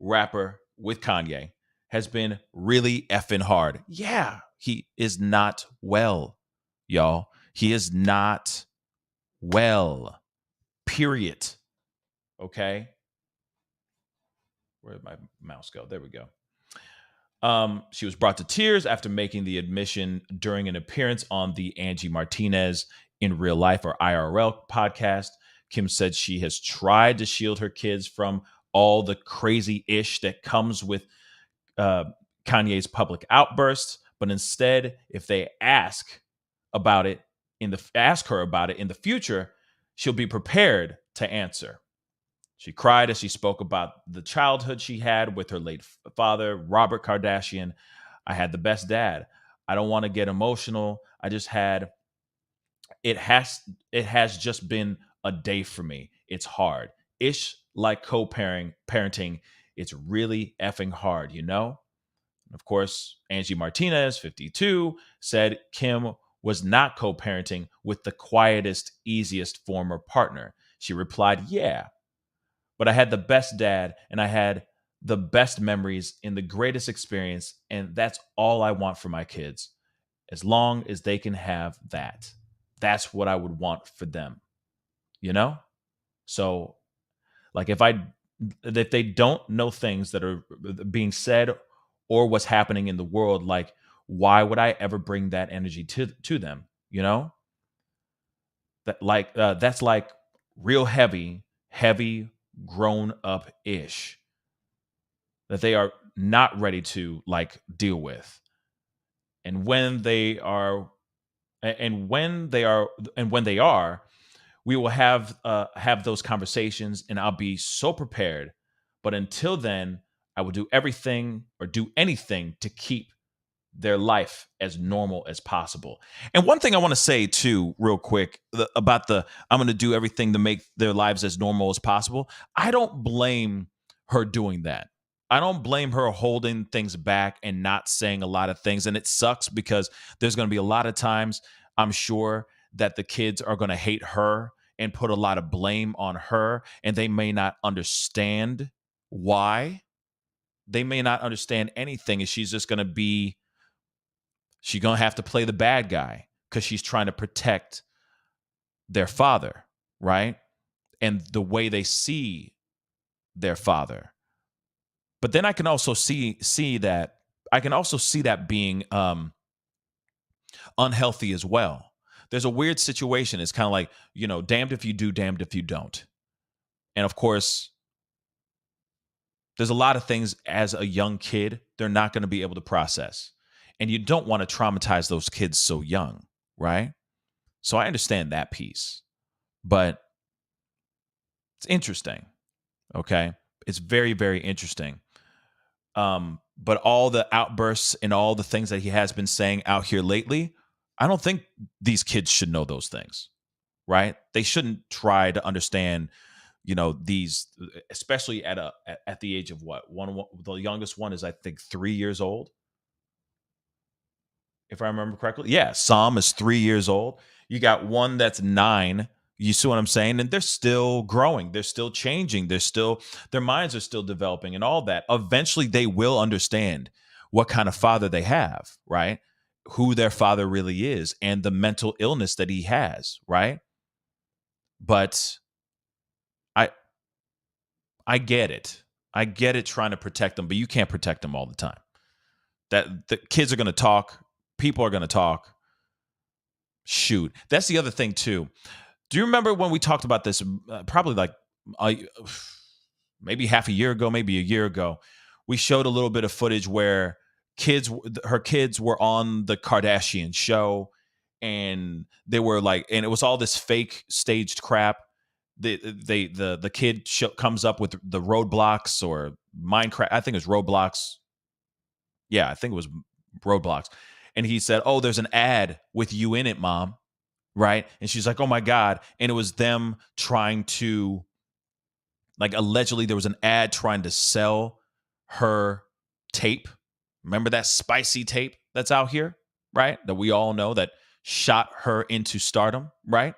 Kanye has been really effing hard. Yeah, he is not well, y'all. He is not well. Period. Okay. Where did my mouse go? There we go. She was brought to tears after making the admission during an appearance on the Angie Martinez in Real Life or IRL podcast. Kim said she has tried to shield her kids from all the crazy ish that comes with uh, Kanye's public outbursts, but instead, if they ask her about it in the future, she'll be prepared to answer. She cried as she spoke about the childhood she had with her late father, Robert Kardashian. I had the best dad. I don't want to get emotional. I just had it has just been a day for me. It's hard. Ish like co-parenting. It's really effing hard, you know? Of course, Angie Martinez, 52, said Kim was not co-parenting with the quietest, easiest former partner. She replied, "Yeah, but I had the best dad and I had the best memories in the greatest experience. And that's all I want for my kids. As long as they can have that, that's what I would want for them, you know? So, like, if they don't know things that are being said or what's happening in the world, like, why would I ever bring that energy to them, you know? That's like real heavy grown up ish that they are not ready to like deal with. And when they are when they are, we will have those conversations and I'll be so prepared. But until then, I will do everything or do anything to keep their life as normal as possible. And one thing I want to say too, real quick, about the I'm going to do everything to make their lives as normal as possible. I don't blame her doing that. I don't blame her holding things back and not saying a lot of things. And it sucks because there's going to be a lot of times, I'm sure, that the kids are going to hate her and put a lot of blame on her, and they may not understand why. They may not understand anything, and she's going to have to play the bad guy because she's trying to protect their father, right? And the way they see their father. But then I can also see that being unhealthy as well. There's a weird situation. It's kind of like, damned if you do, damned if you don't. And of course, there's a lot of things as a young kid they're not going to be able to process. And you don't want to traumatize those kids so young, right? So I understand that piece. But it's interesting, okay? It's very, very interesting. But all the outbursts and all the things that he has been saying out here lately, I don't think these kids should know those things, right? They shouldn't try to understand, these, especially at the age of what? The youngest one is, I think, 3 years old, if I remember correctly. Yeah, Sam is 3 years old. You got one that's 9. You see what I'm saying? And they're still growing. They're still changing. Their minds are still developing and all that. Eventually, they will understand what kind of father they have, right? Who their father really is and the mental illness that he has, right? But I get it. I get it trying to protect them, but you can't protect them all the time. That the kids are going to talk. People are going to talk. Shoot. That's the other thing, too. Do you remember when we talked about this, probably like maybe half a year ago, maybe a year ago? We showed a little bit of footage where her kids were on the Kardashian show, and they were like, and it was all this fake staged crap. The kid comes up with the Roadblocks or Minecraft. I think it was Roblox. Yeah, I think it was Roadblocks. And he said, "Oh, there's an ad with you in it, Mom." Right? And she's like, "Oh my God." And it was them trying to, like, allegedly there was an ad trying to sell her tape. Remember that spicy tape that's out here, right? That we all know that shot her into stardom, right?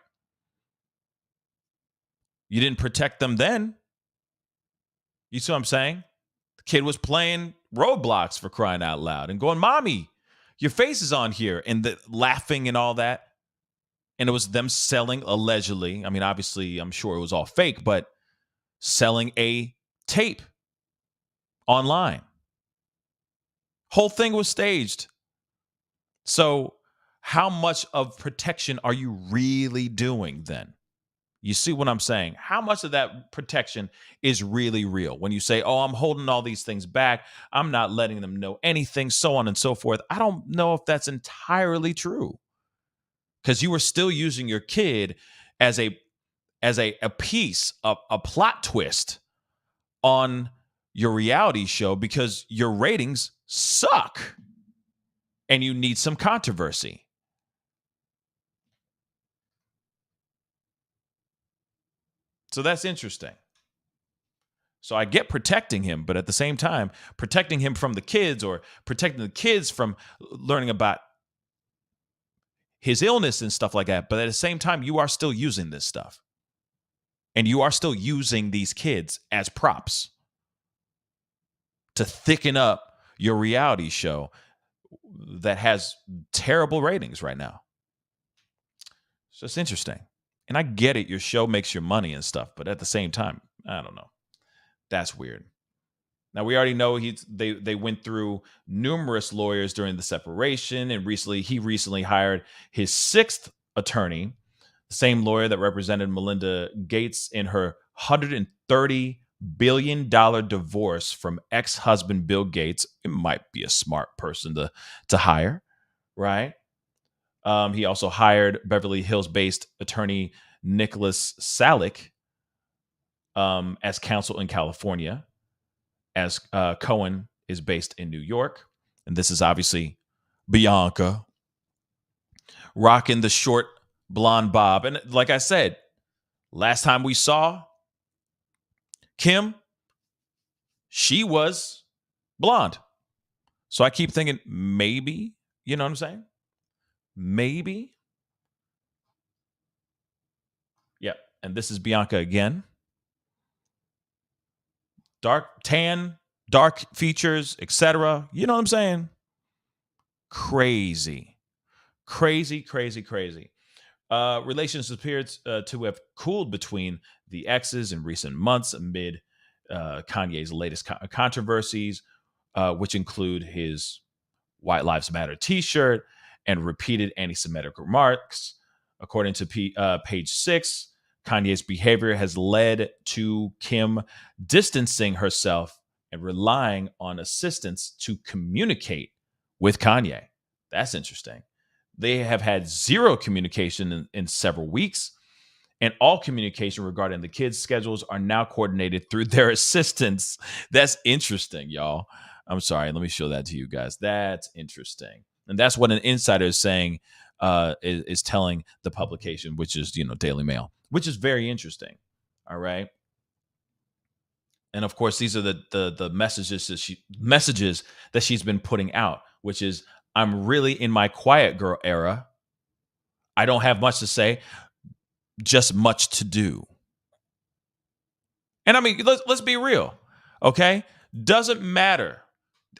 You didn't protect them then. You see what I'm saying? The kid was playing Roblox, for crying out loud, and going, "Mommy, your face is on here," and laughing and all that. And it was them selling, allegedly. I mean, obviously, I'm sure it was all fake, but selling a tape online. Whole thing was staged. So, how much of protection are you really doing then? You see what I'm saying? How much of that protection is really real? When you say, "Oh, I'm holding all these things back, I'm not letting them know anything," so on and so forth. I don't know if that's entirely true, because you were still using your kid as a piece of a plot twist on your reality show because your ratings suck and you need some controversy. So that's interesting. So I get protecting him, but at the same time, protecting him from the kids or protecting the kids from learning about his illness and stuff like that. But at the same time, you are still using this stuff. And you are still using these kids as props to thicken up your reality show that has terrible ratings right now. So it's interesting. And I get it. Your show makes your money and stuff. But at the same time, I don't know. That's weird. Now, we already know they went through numerous lawyers during the separation, and he recently hired his sixth attorney, the same lawyer that represented Melinda Gates in her $130 billion divorce from ex-husband Bill Gates. It might be a smart person to hire, right? He also hired Beverly Hills-based attorney Nicholas Salick as counsel in California, as Cohen is based in New York. And this is obviously Bianca, rocking the short blonde bob. And like I said, last time we saw Kim, she was blonde. So I keep thinking maybe, you know what I'm saying? Maybe. Yep. And this is Bianca again. Dark tan, dark features, etc. You know what I'm saying? Crazy. Relations appeared to have cooled between the exes in recent months amid Kanye's latest controversies, which include his White Lives Matter t-shirt and repeated anti-Semitic remarks. According to page 6, Kanye's behavior has led to Kim distancing herself and relying on assistants to communicate with Kanye. That's interesting. They have had zero communication in several weeks, and all communication regarding the kids' schedules are now coordinated through their assistants. That's interesting, y'all. I'm sorry. Let me show that to you guys. That's interesting. And that's what an insider is saying, is telling the publication, which is, Daily Mail, which is very interesting. All right. And of course, these are the messages that she's been putting out, which is, I'm really in my quiet girl era. I don't have much to say, just much to do. And I mean, let's be real, okay? Doesn't matter.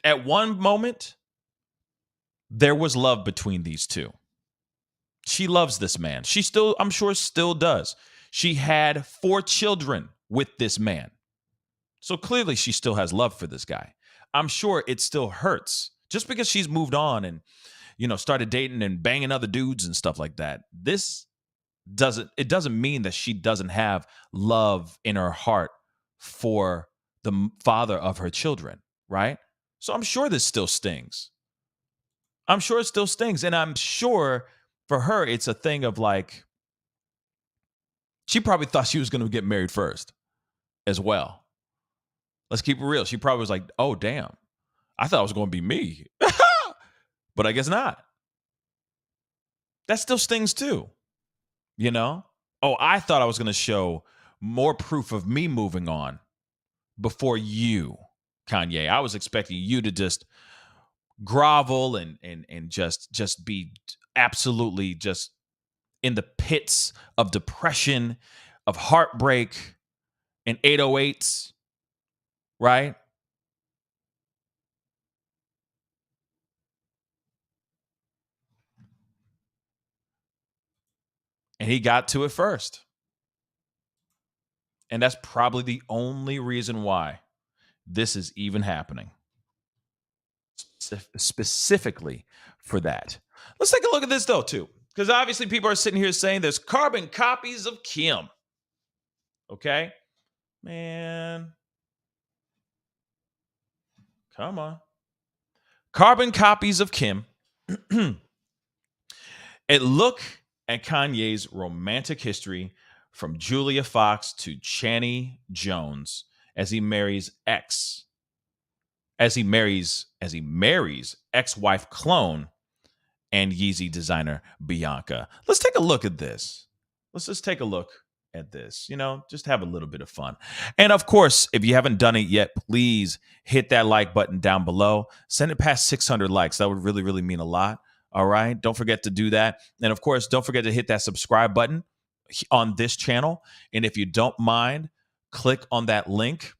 At one moment, there was love between these two. She loves this man. She still, I'm sure, still does. She had 4 children with this man. So clearly she still has love for this guy. I'm sure it still hurts. Just because she's moved on and, started dating and banging other dudes and stuff like that. It doesn't mean that she doesn't have love in her heart for the father of her children, right? So I'm sure this still stings. I'm sure it still stings. And I'm sure for her, it's a thing of like, she probably thought she was going to get married first as well. Let's keep it real. She probably was like, oh, damn, I thought it was going to be me. But I guess not. That still stings too. Oh, I thought I was going to show more proof of me moving on before you, Kanye. I was expecting you to just grovel and just be absolutely just in the pits of depression, of heartbreak and 808s, right? And he got to it first. And that's probably the only reason why this is even happening. Specifically for that. Let's take a look at this, though, too. Because obviously people are sitting here saying there's carbon copies of Kim. Okay? Man. Come on. Carbon copies of Kim. It look at Kanye's romantic history from Julia Fox to Channing Jones as he marries ex-wife clone and Yeezy designer Bianca. Let's take a look at this. Let's just take a look at this. Just have a little bit of fun. And of course, if you haven't done it yet, please hit that like button down below. Send it past 600 likes. That would really, really mean a lot. All right. Don't forget to do that. And of course, don't forget to hit that subscribe button on this channel. And if you don't mind, click on that link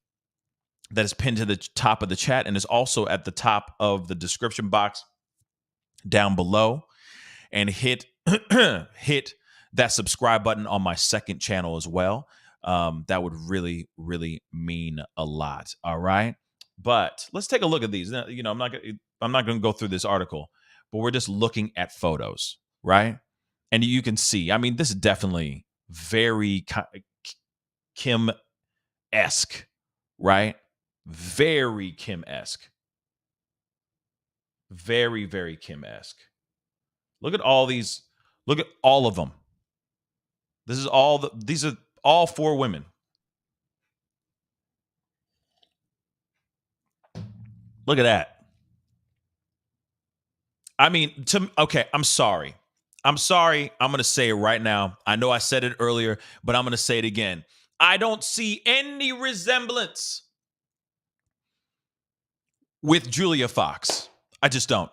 that is pinned to the top of the chat and is also at the top of the description box down below, and hit hit that subscribe button on my second channel as well. That would really, really mean a lot. All right. But let's take a look at these. I'm not going to go through this article, but we're just looking at photos, right? And you can see, this is definitely very Kim-esque, right? Very Kim-esque. Very, very Kim-esque. Look at all these. Look at all of them. These are all 4 women. Look at that. Okay, I'm sorry. I'm going to say it right now. I know I said it earlier, but I'm going to say it again. I don't see any resemblance with Julia Fox. I just don't.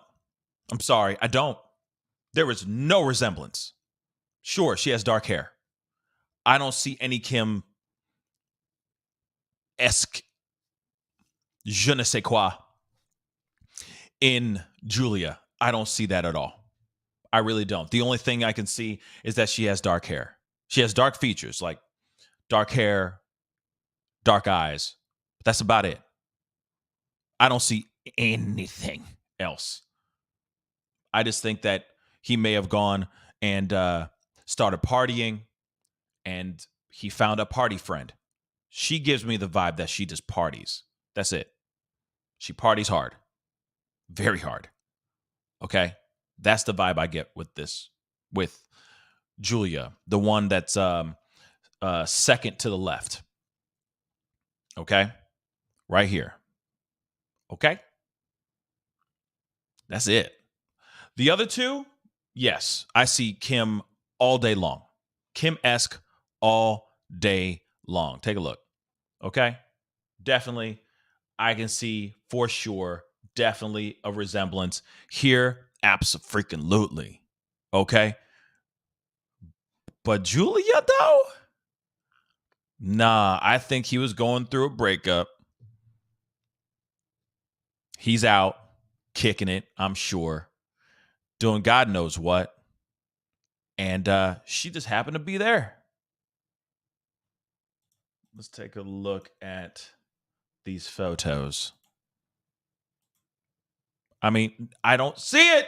I'm sorry. I don't. There is no resemblance. Sure, she has dark hair. I don't see any Kim-esque je ne sais quoi in Julia. I don't see that at all. I really don't. The only thing I can see is that she has dark hair. She has dark features, like dark hair, dark eyes. But that's about it. I don't see anything else. I just think that he may have gone and started partying, and he found a party friend. She gives me the vibe that she just parties. That's it. She parties hard. Very hard. Okay? That's the vibe I get with this, with Julia, the one that's second to the left. Okay? Right here. Okay? That's it. The other 2, yes, I see Kim all day long. Kim-esque all day long. Take a look. Okay? Definitely, I can see for sure, definitely a resemblance here. Abso-freaking-lutely. Okay? But Julia, though? Nah, I think he was going through a breakup. He's out, kicking it, I'm sure. Doing God knows what. And she just happened to be there. Let's take a look at these photos. I don't see it.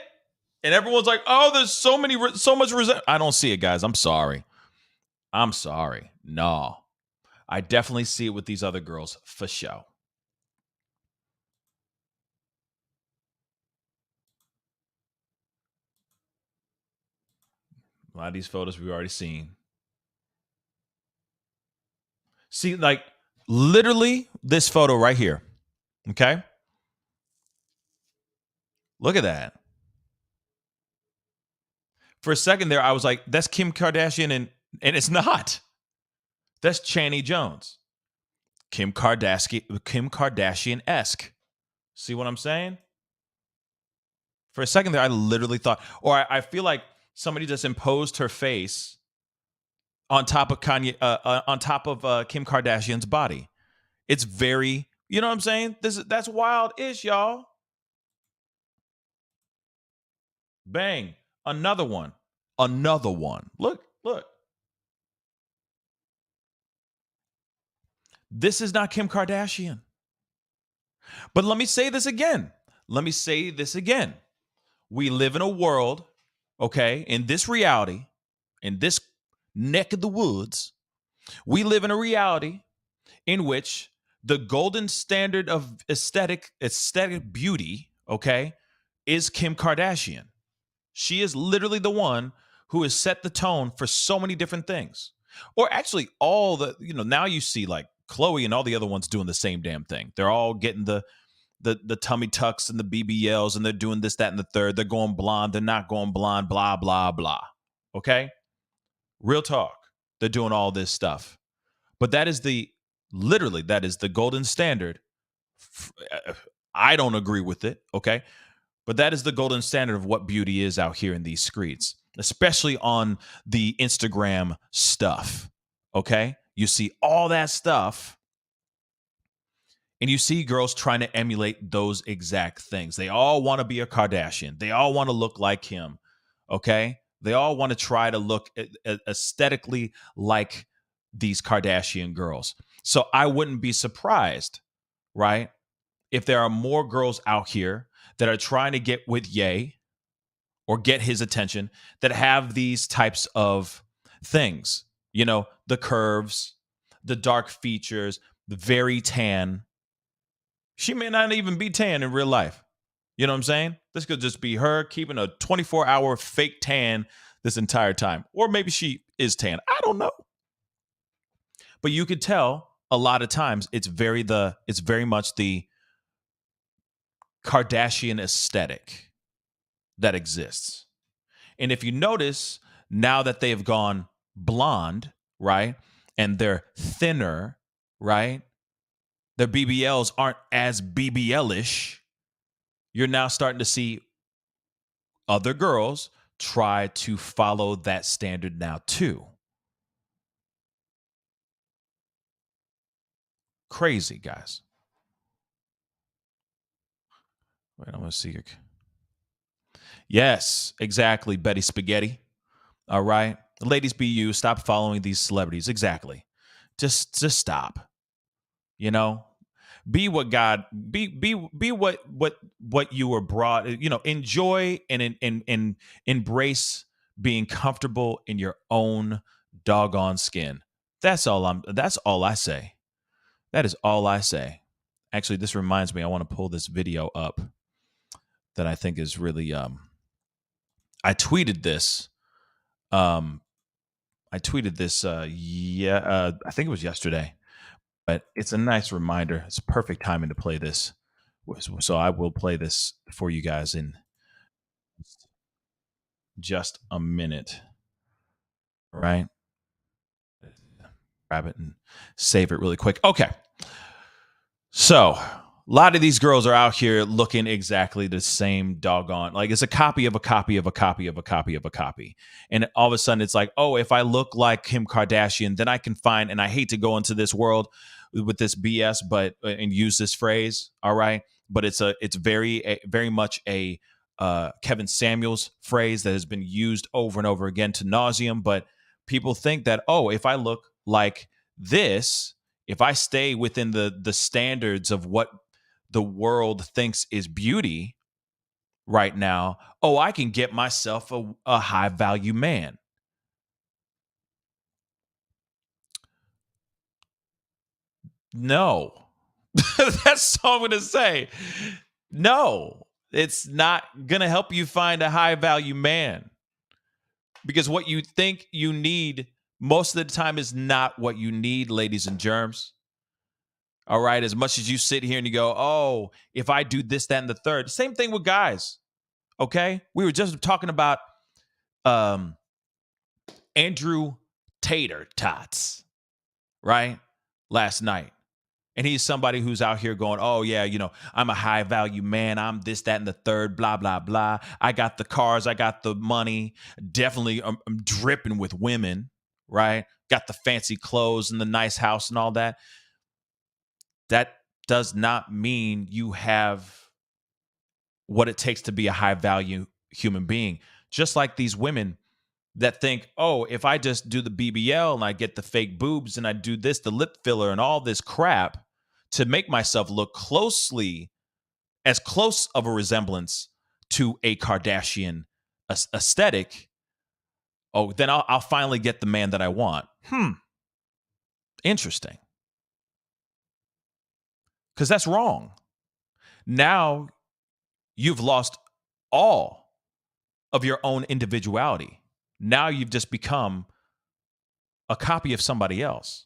And everyone's like, oh, there's so much resentment. I don't see it, guys. I'm sorry. No. I definitely see it with these other girls for sure. A lot of these photos we've already seen. See, like, literally this photo right here. Okay? Look at that. For a second there, I was like, that's Kim Kardashian, and it's not. That's Channing Jones. Kim Kardashian-esque. See what I'm saying? For a second there, I literally thought, or I feel like somebody just imposed her face on top of Kanye, on top of Kim Kardashian's body. It's very, you know what I'm saying? That's wild-ish, y'all. Bang, another one, another one. Look, look. This is not Kim Kardashian. But let me say this again. Let me say this again. We live in a world, okay, in this reality, in this neck of the woods, we live in a reality in which the golden standard of aesthetic beauty, okay, is Kim Kardashian. She is literally the one who has set the tone for so many different things. Or actually all the, now you see like Chloe and all the other ones doing the same damn thing. They're all getting the tummy tucks and the BBLs, and they're doing this, that, and the third. They're going blonde. They're not going blonde, blah, blah, blah. Okay? Real talk. They're doing all this stuff. But that is literally, that is the golden standard. I don't agree with it, okay? But that is the golden standard of what beauty is out here in these streets, especially on the Instagram stuff, okay? You see all that stuff, and you see girls trying to emulate those exact things. They all want to be a Kardashian. They all want to look like him, okay? They all want to try to look aesthetically like these Kardashian girls. So I wouldn't be surprised, right, if there are more girls out here that are trying to get with Ye or get his attention that have these types of things. The curves, the dark features, the very tan. She may not even be tan in real life. You know what I'm saying? This could just be her keeping a 24-hour fake tan this entire time. Or maybe she is tan. I don't know. But you could tell a lot of times it's very much the Kardashian aesthetic that exists. And if you notice, now that they have gone blonde, right, and they're thinner, right, their BBLs aren't as BBL-ish, you're now starting to see other girls try to follow that standard now too. Crazy, guys. Wait, I'm going to see your... Yes, exactly, Betty Spaghetti. All right. Ladies be you. Stop following these celebrities. Exactly. Just stop. Be what God be what you were brought, enjoy and embrace being comfortable in your own doggone skin. That's all I say. That is all I say. Actually, this reminds me, I want to pull this video up that I think is really I tweeted this. I think it was yesterday, but it's a nice reminder. It's a perfect timing to play this. So I will play this for you guys in just a minute. All right. Grab it and save it really quick. Okay. So a lot of these girls are out here looking exactly the same doggone, like it's a copy of a copy of a copy of a copy of a copy. And all of a sudden it's like, oh, if I look like Kim Kardashian, then I can find, and I hate to go into this world with this BS, but, and use this phrase. All right. But it's very much a Kevin Samuels phrase that has been used over and over again to nauseum. But people think that, oh, if I look like this, if I stay within the standards of what the world thinks is beauty right now, oh, I can get myself a high value man. No, that's all I'm going to say. No, it's not going to help you find a high value man, because what you think you need most of the time is not what you need, ladies and germs. All right. As much as you sit here and you go, oh, if I do this, that, and the third, same thing with guys. Okay. We were just talking about Andrew Tater Tots, right? Last night. And he's somebody who's out here going, oh, yeah, I'm a high value man. I'm this, that, and the third, blah, blah, blah. I got the cars. I got the money. Definitely I'm dripping with women, right? Got the fancy clothes and the nice house and all that. That does not mean you have what it takes to be a high value human being. Just like these women that think, oh, if I just do the BBL and I get the fake boobs and I do this, the lip filler and all this crap to make myself look as close of a resemblance to a Kardashian aesthetic, oh, then I'll finally get the man that I want. Interesting. Because that's wrong. Now you've lost all of your own individuality. Now you've just become a copy of somebody else.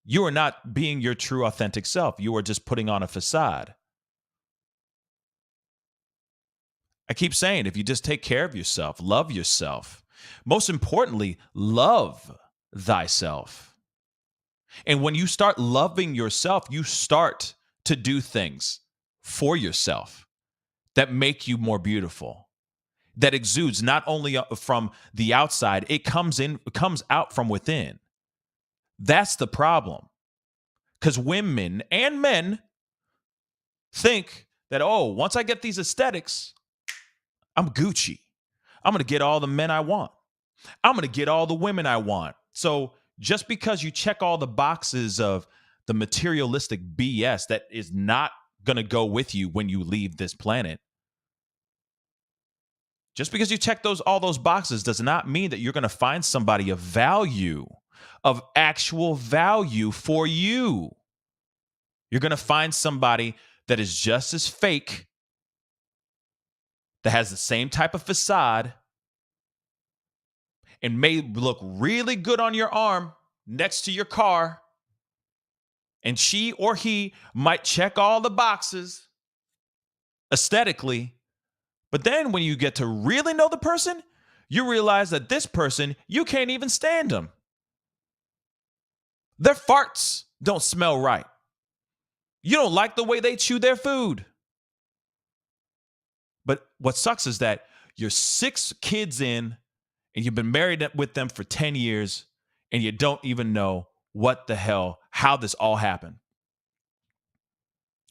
You are not being your true, authentic self. You are just putting on a facade. I keep saying, if you just take care of yourself, love yourself, most importantly, love thyself. And when you start loving yourself, you start to do things for yourself that make you more beautiful, that exudes not only from the outside, it comes out from within. That's the problem. Because women and men think that, oh, once I get these aesthetics, I'm Gucci. I'm going to get all the men I want. I'm going to get all the women I want. So just because you check all the boxes of the materialistic BS that is not going to go with you when you leave this planet, just because you check all those boxes does not mean that you're going to find somebody of value, of actual value for you. You're going to find somebody that is just as fake, that has the same type of facade, and may look really good on your arm next to your car. And she or he might check all the boxes aesthetically. But then when you get to really know the person, you realize that this person, you can't even stand them. Their farts don't smell right. You don't like the way they chew their food. But what sucks is that you're 6 kids in and you've been married with them for 10 years and you don't even know what the hell, how this all happened.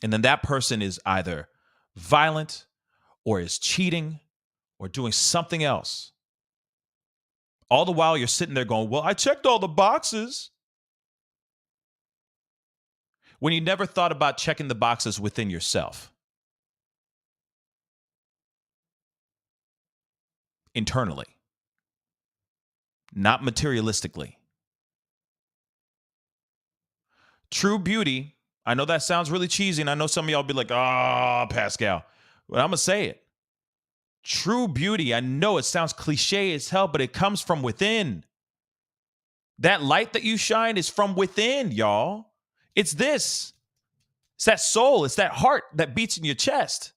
And then that person is either violent or is cheating or doing something else. All the while you're sitting there going, well, I checked all the boxes. When you never thought about checking the boxes within yourself. Internally. Not materialistically. True beauty, I know that sounds really cheesy, and I know some of y'all be like, Pascal. But I'm going to say it. True beauty, I know it sounds cliche as hell, but it comes from within. That light that you shine is from within, y'all. It's this. It's that soul. It's that heart that beats in your chest.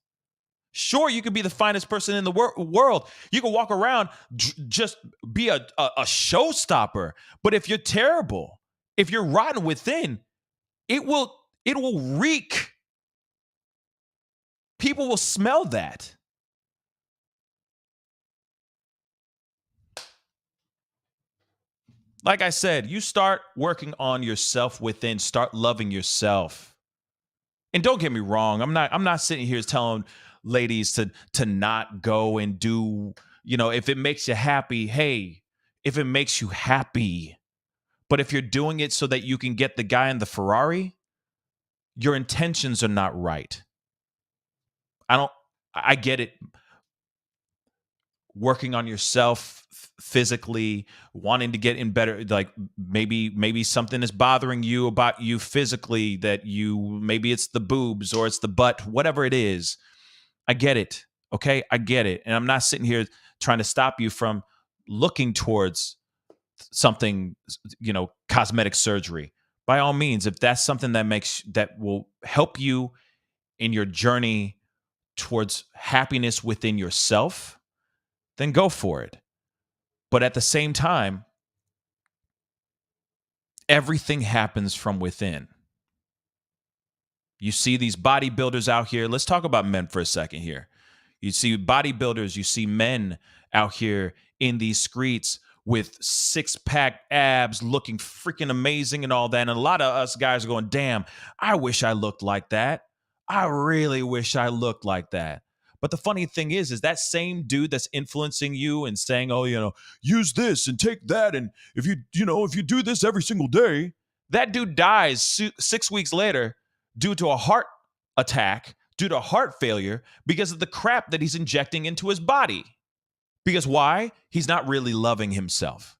Sure, you could be the finest person in the world. You can walk around, just be a showstopper. But if you're terrible, if you're rotten within, it will reek. People will smell that. Like I said, you start working on yourself within, start loving yourself. And don't get me wrong, I'm not sitting here telling ladies to not go and do, if it makes you happy, hey, if it makes you happy. But if you're doing it so that you can get the guy in the Ferrari, your intentions are not right. I get it. Working on yourself physically, wanting to get in better, like maybe something is bothering you about you physically, that maybe it's the boobs or it's the butt, whatever it is. I get it. Okay. I get it. And I'm not sitting here trying to stop you from looking towards something, cosmetic surgery. By all means, if that's something that will help you in your journey towards happiness within yourself, then go for it. But at the same time, everything happens from within. You see these bodybuilders out here. Let's talk about men for a second here. You see bodybuilders, you see men out here in these streets with six-pack abs, looking freaking amazing and all that. And a lot of us guys are going, damn, I wish I looked like that. I really wish I looked like that. But the funny thing is that same dude that's influencing you and saying, oh, use this and take that. And if you do this every single day, that dude dies 6 weeks later due to a heart attack, due to heart failure, because of the crap that he's injecting into his body. Because why? He's not really loving himself.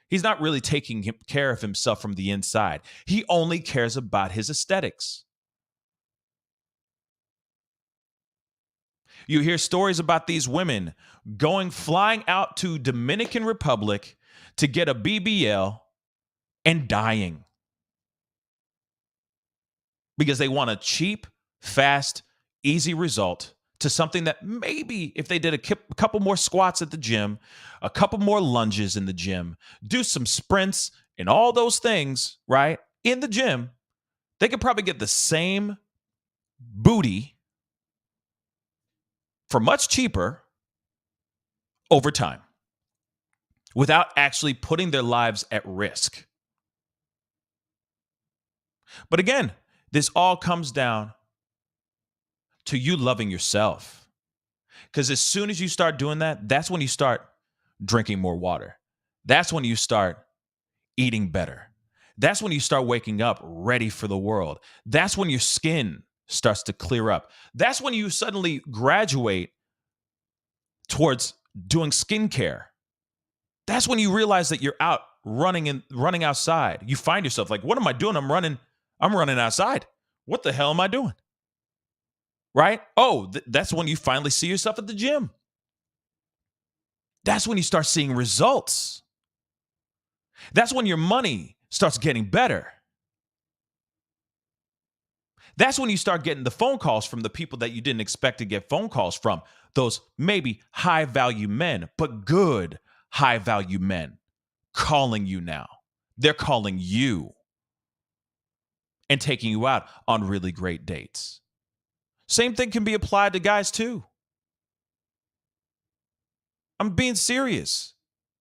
He's not really taking care of himself from the inside. He only cares about his aesthetics. You hear stories about these women flying out to Dominican Republic to get a BBL and dying because they want a cheap, fast, easy result to something that maybe if they did a couple more squats at the gym, a couple more lunges in the gym, do some sprints and all those things, right, in the gym, they could probably get the same booty for much cheaper over time without actually putting their lives at risk. But again, this all comes down to you loving yourself. Because as soon as you start doing that, that's when you start drinking more water. That's when you start eating better. That's when you start waking up ready for the world. That's when your skin starts to clear up. That's when you suddenly graduate towards doing skincare. That's when you realize that you're out running outside. You find yourself like, what am I doing? I'm running outside. What the hell am I doing? Right? Oh, that's when you finally see yourself at the gym. That's when you start seeing results. That's when your money starts getting better. That's when you start getting the phone calls from the people that you didn't expect to get phone calls from. Those maybe high-value men, but good high-value men calling you now. They're calling you and taking you out on really great dates. Same thing can be applied to guys too. I'm being serious.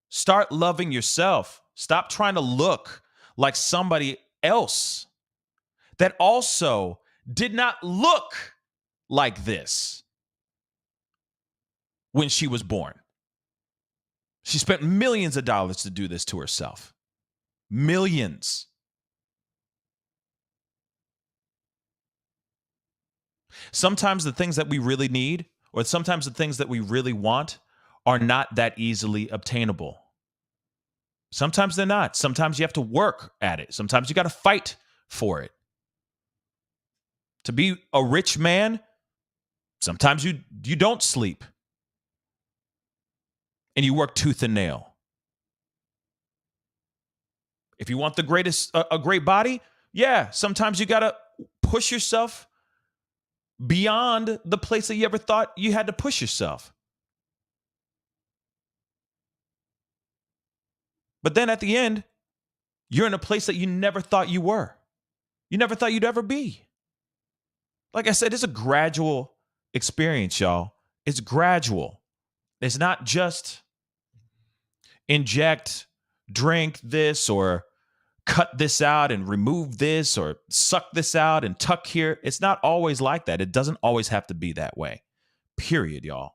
Start loving yourself. Stop trying to look like somebody else that also did not look like this when she was born. She spent millions of dollars to do this to herself. Millions. Sometimes the things that we really need, or sometimes the things that we really want, are not that easily obtainable. Sometimes they're not. Sometimes you have to work at it. Sometimes you got to fight for it. To be a rich man, sometimes you don't sleep. And you work tooth and nail. If you want a great body, yeah, sometimes you got to push yourself beyond the place that you ever thought you had to push yourself. But then at the end, you're in a place that you never thought you were. You never thought you'd ever be. Like I said, it's a gradual experience, y'all. It's gradual. It's not just inject, drink this, or cut this out and remove this, or suck this out and tuck here. It's not always like that. It doesn't always have to be that way. Period, y'all.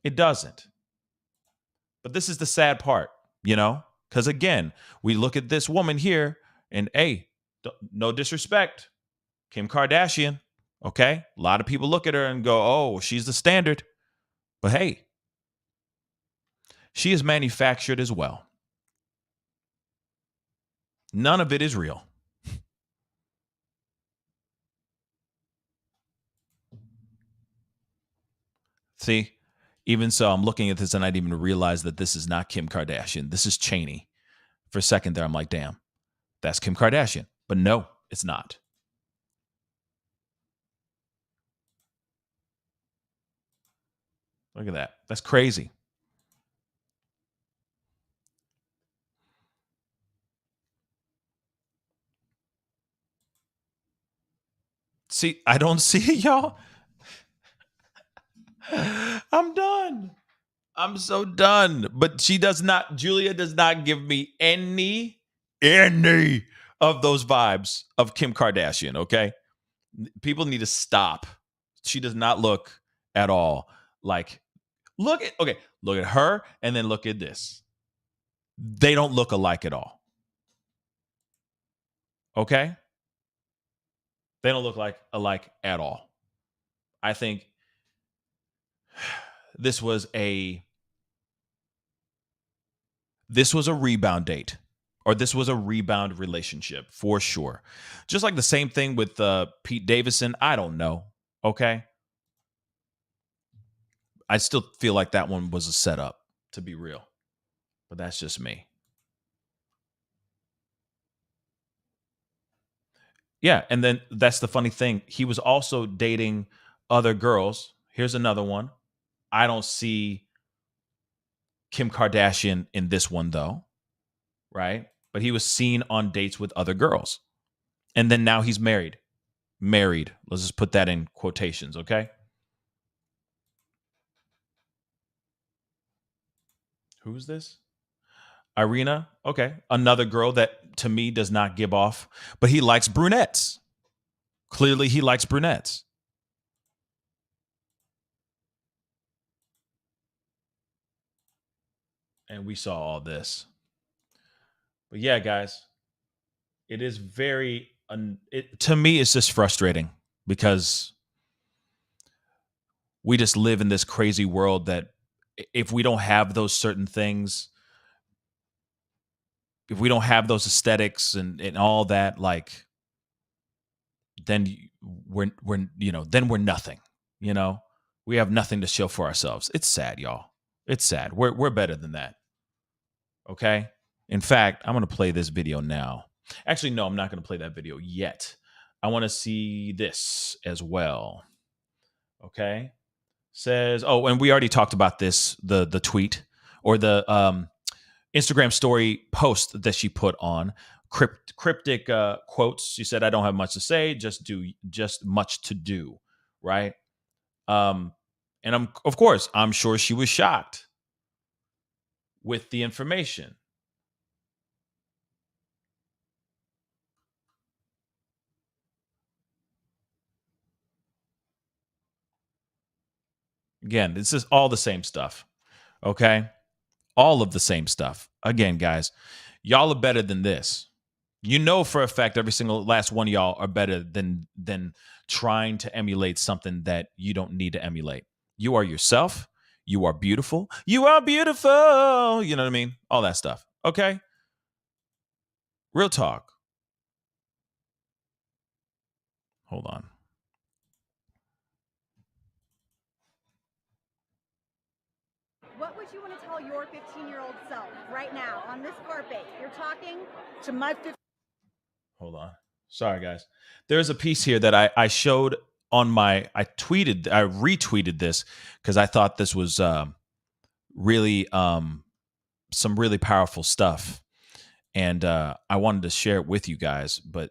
It doesn't. But this is the sad part, because again, we look at this woman here and, hey, no disrespect, Kim Kardashian, okay? A lot of people look at her and go, oh, she's the standard. But hey, she is manufactured as well. None of it is real. See, even so, I'm looking at this and I didn't even realize that this is not Kim Kardashian. This is Cheney. For a second there, I'm like, damn, that's Kim Kardashian. But no, it's not. Look at that. That's crazy. See, I don't see it, y'all. I'm done. I'm so done. But Julia does not give me any of those vibes of Kim Kardashian, okay? People need to stop. She does not look at all like look at her and then look at this. They don't look alike at all. Okay? They don't look alike at all. I think this was a rebound date, or this was a rebound relationship for sure. Just like the same thing with Pete Davidson. I don't know. Okay. I still feel like that one was a setup, to be real, but that's just me. Yeah. And then that's the funny thing. He was also dating other girls. Here's another one. I don't see Kim Kardashian in this one, though. Right. But he was seen on dates with other girls. And then now he's married. Married. Let's just put that in quotations, okay? Who's this? Irina. Okay. Another girl that to me does not give off, but he likes brunettes. Clearly, he likes brunettes. And we saw all this. But yeah, guys, it is very, to me, it's just frustrating because we just live in this crazy world that if we don't have those certain things, if we don't have those aesthetics and all that, like, then then we're nothing. We have nothing to show for ourselves. It's sad, y'all. It's sad. We're better than that. Okay. In fact, I'm gonna play this video now. Actually, no, I'm not gonna play that video yet. I want to see this as well. Okay. Says, oh, and we already talked about this, the tweet or the Instagram story post that she put on. Cryptic quotes. She said, "I don't have much to say, just much to do." Right. And I'm sure she was shocked with the information. Again, this is all the same stuff. Okay. All of the same stuff. Again, guys, y'all are better than this. You know for a fact every single last one of y'all are better than trying to emulate something that you don't need to emulate. You are yourself. You are beautiful. You are beautiful. You know what I mean? All that stuff. Okay? Real talk. Hold on. What would you want to tell your 15-year-old self right now on this carpet? You're talking to my 15. Hold on. Sorry, guys. There's a piece here that I showed on I retweeted this because I thought this was really some really powerful stuff. And I wanted to share it with you guys. But,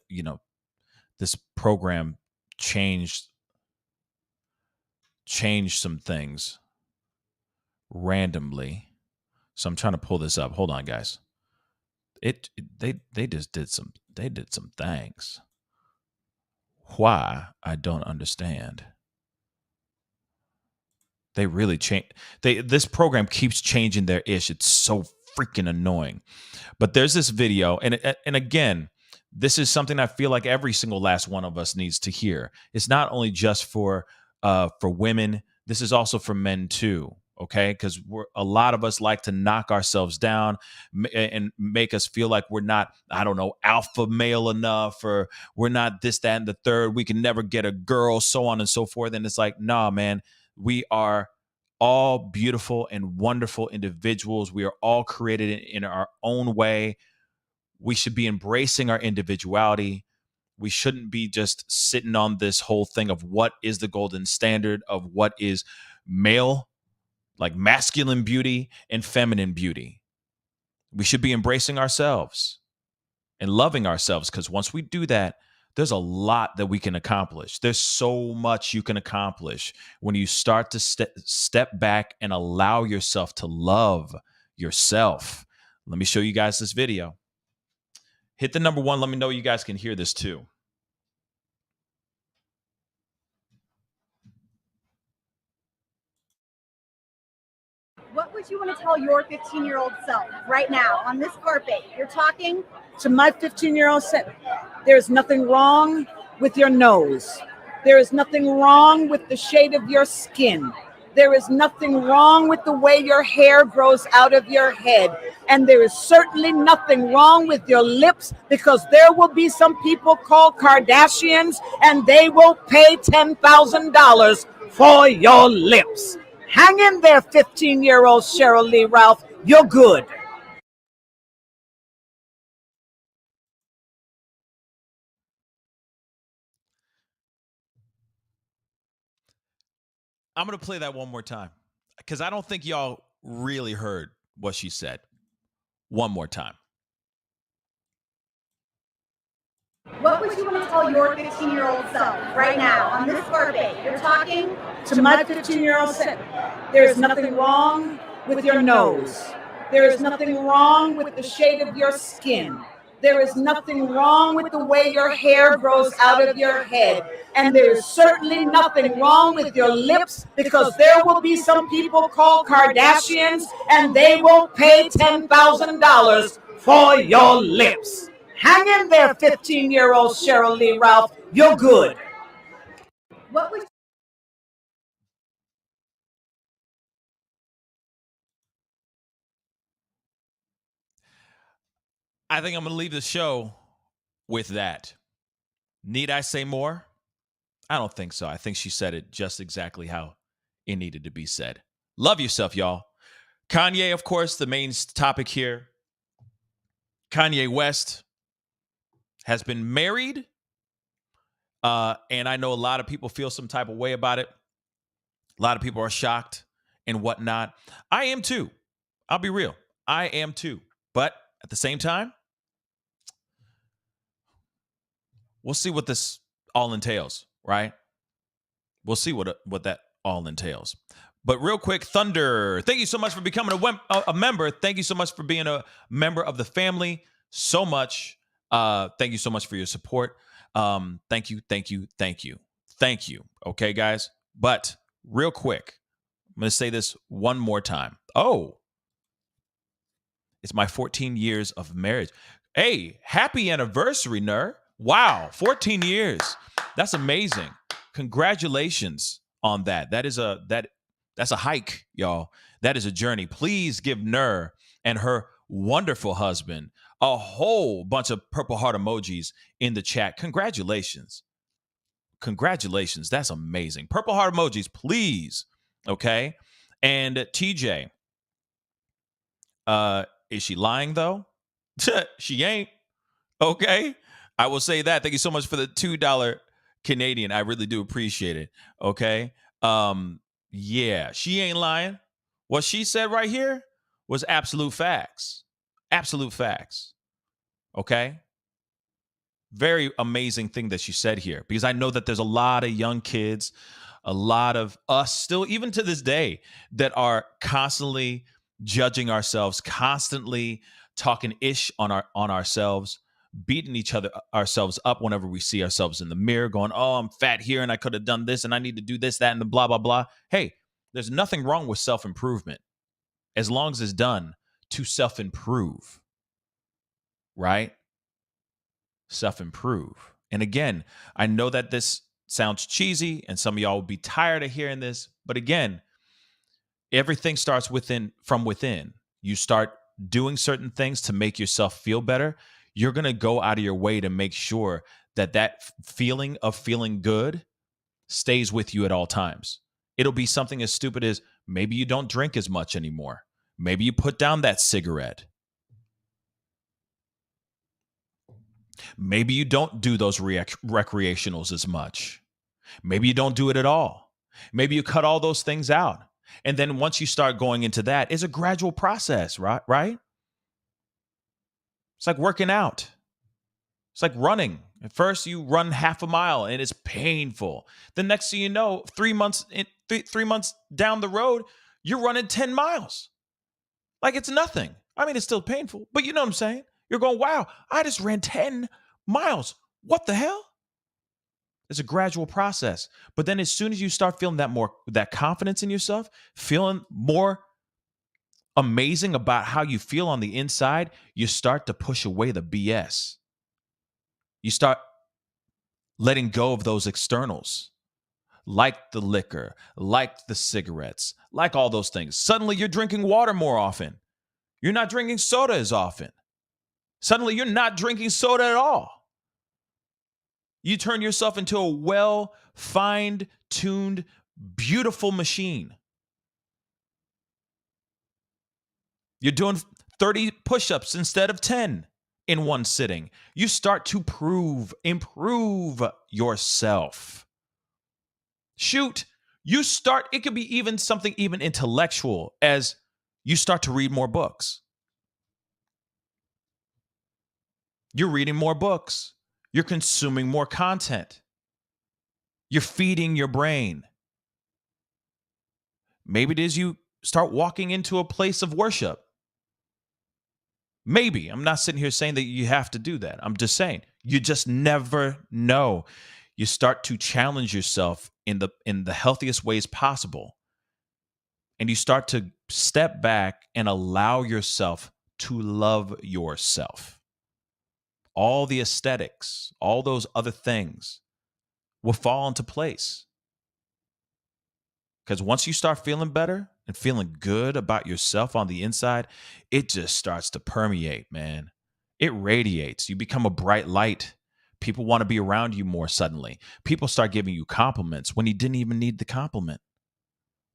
this program changed some things randomly. So I'm trying to pull this up. Hold on, guys. They just did some things. Why? I don't understand. They really change. This program keeps changing their ish. It's so freaking annoying. But there's this video, and again, this is something I feel like every single last one of us needs to hear. It's not only just for women. This is also for men too. Okay, because a lot of us like to knock ourselves down and make us feel like we're not, I don't know, alpha male enough, or we're not this, that, and the third. We can never get a girl, so on and so forth. And it's like, nah, man, we are all beautiful and wonderful individuals. We are all created in our own way. We should be embracing our individuality. We shouldn't be just sitting on this whole thing of what is the golden standard of what is male, like masculine beauty and feminine beauty. We should be embracing ourselves and loving ourselves, because once we do that, there's a lot that we can accomplish. There's so much you can accomplish when you start to step back and allow yourself to love yourself. Let me show you guys this video. Hit the number 1. Let me know you guys can hear this too. What would you want to tell your 15-year-old self right now on this carpet? You're talking to my 15-year-old self. There's nothing wrong with your nose. There is nothing wrong with the shade of your skin. There is nothing wrong with the way your hair grows out of your head. And there is certainly nothing wrong with your lips, because there will be some people called Kardashians and they will pay $10,000 for your lips. Hang in there, 15-year-old Cheryl Lee Ralph. You're good. I'm going to play that one more time because I don't think y'all really heard what she said. One more time. What would you want to tell your 15-year-old self right now on this carpet? You're talking to my 15-year-old self. There is nothing wrong with your nose. There is nothing wrong with the shade of your skin. There is nothing wrong with the way your hair grows out of your head. And there is certainly nothing wrong with your lips, because there will be some people called Kardashians and they will pay $10,000 for your lips. Hang in there, 15-year-old Cheryl Lee Ralph. You're good. What would I think I'm going to leave the show with that. Need I say more? I don't think so. I think she said it just exactly how it needed to be said. Love yourself, y'all. Kanye, of course, the main topic here. Kanye West has been married. And I know a lot of people feel some type of way about it. A lot of people are shocked and whatnot. I am too. I'll be real. I am too. But at the same time, we'll see what this all entails, right? We'll see what that all entails. But real quick, Thunder, thank you so much for becoming a member. Thank you so much for being a member of the family. So much. Thank you so much for your support. Thank you. Okay, guys. But real quick, I'm going to say this one more time. Oh, it's my 14 years of marriage. Hey, happy anniversary, Nur. Wow, 14 years. That's amazing. Congratulations on that. That's a hike, y'all. That is a journey. Please give Nur and her wonderful husband a whole bunch of Purple Heart emojis in the chat. Congratulations. That's amazing. Purple Heart emojis, please. Okay. And TJ, is she lying though? She ain't. Okay. I will say that. Thank you so much for the $2 Canadian. I really do appreciate it. Okay. Yeah, she ain't lying. What she said right here was absolute facts. Absolute facts. Okay. Very amazing thing that she said here, because I know that there's a lot of young kids, a lot of us still, even to this day, that are constantly judging ourselves, constantly talking ish on ourselves, beating ourselves up whenever we see ourselves in the mirror, going, oh, I'm fat here and I could have done this and I need to do this, that, and the blah, blah, blah. Hey, there's nothing wrong with self-improvement as long as it's done to self-improve, right? Self-improve. And again, I know that this sounds cheesy and some of y'all will be tired of hearing this, but again, everything starts from within. You start doing certain things to make yourself feel better. You're going to go out of your way to make sure that feeling of feeling good stays with you at all times. It'll be something as stupid as maybe you don't drink as much anymore. Maybe you put down that cigarette. Maybe you don't do those recreationals as much. Maybe you don't do it at all. Maybe you cut all those things out. And then once you start going into that, it's a gradual process, right? It's like working out. It's like running. At first, you run half a mile and it's painful. The next thing you know, 3 months 3 months down the road, you're running 10 miles. Like it's nothing. I mean, it's still painful, but you know what I'm saying? You're going, wow, I just ran 10 miles. What the hell? It's a gradual process. But then as soon as you start feeling that confidence in yourself, feeling more amazing about how you feel on the inside, you start to push away the BS. You start letting go of those externals, like the liquor, like the cigarettes, like all those things. Suddenly you're drinking water more often. You're not drinking soda as often. Suddenly you're not drinking soda at all. You turn yourself into a well fine-tuned, beautiful machine. You're doing 30 push-ups instead of 10 in one sitting. You start to improve yourself. Shoot, it could be even something even intellectual as you start to read more books. You're reading more books. You're consuming more content. You're feeding your brain. Maybe it is you start walking into a place of worship. Maybe. I'm not sitting here saying that you have to do that. I'm just saying you just never know. You start to challenge yourself in the healthiest ways possible. And you start to step back and allow yourself to love yourself. All the aesthetics, all those other things will fall into place. Because once you start feeling better and feeling good about yourself on the inside, it just starts to permeate, man. It radiates. You become a bright light. People want to be around you more suddenly. People start giving you compliments when you didn't even need the compliment.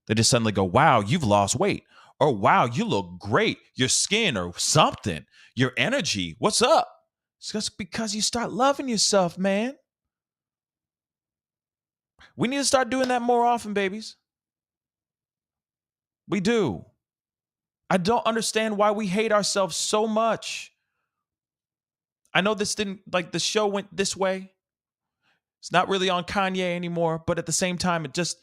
They just suddenly go, wow, you've lost weight. Or wow, you look great. Your skin or something. Your energy. What's up? It's just because you start loving yourself, man. We need to start doing that more often, babies. We do. I don't understand why we hate ourselves so much. I know the show went this way. It's not really on Kanye anymore, but at the same time, it's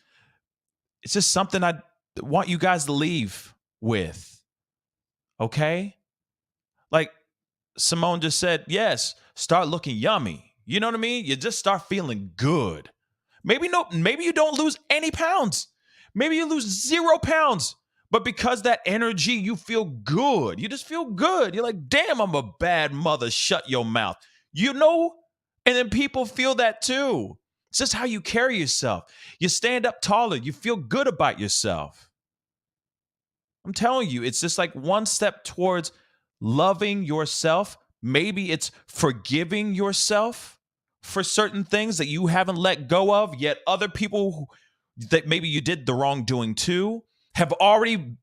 just something I want you guys to leave with. Okay? Like Simone just said, yes, start looking yummy. You know what I mean? You just start feeling good. Maybe you don't lose any pounds. Maybe you lose 0 pounds. But because that energy, you feel good. You just feel good. You're like, damn, I'm a bad mother. Shut your mouth. You know? And then people feel that too. It's just how you carry yourself. You stand up taller. You feel good about yourself. I'm telling you, it's just like one step towards loving yourself. Maybe it's forgiving yourself for certain things that you haven't let go of, yet other people that maybe you did the wrongdoing to have already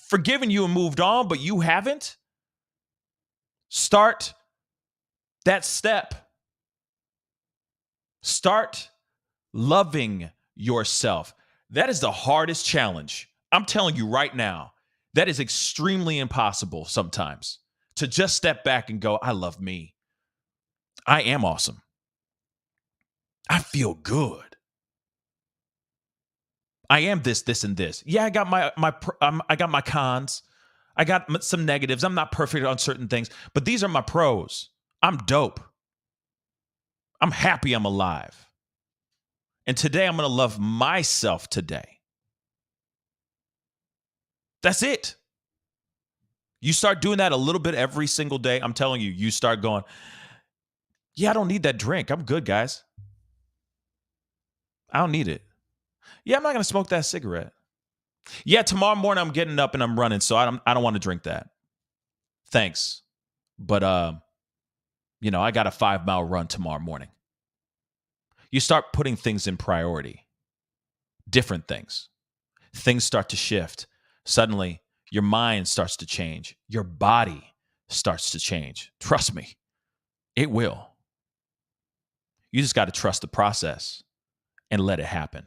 forgiven you and moved on, but you haven't. Start that step. Start loving yourself. That is the hardest challenge. I'm telling you right now, that is extremely impossible sometimes to just step back and go, I love me. I am awesome. I feel good. I am this, and this. Yeah, I got I got my cons. I got some negatives. I'm not perfect on certain things, but these are my pros. I'm dope. I'm happy I'm alive. And today I'm going to love myself today. That's it. You start doing that a little bit every single day. I'm telling you, you start going, yeah, I don't need that drink. I'm good, guys. I don't need it. Yeah, I'm not going to smoke that cigarette. Yeah, tomorrow morning I'm getting up and I'm running, so I don't want to drink that. Thanks. But I got a 5-mile run tomorrow morning. You start putting things in priority. Different things. Things start to shift. Suddenly, your mind starts to change. Your body starts to change. Trust me, it will. You just got to trust the process and let it happen.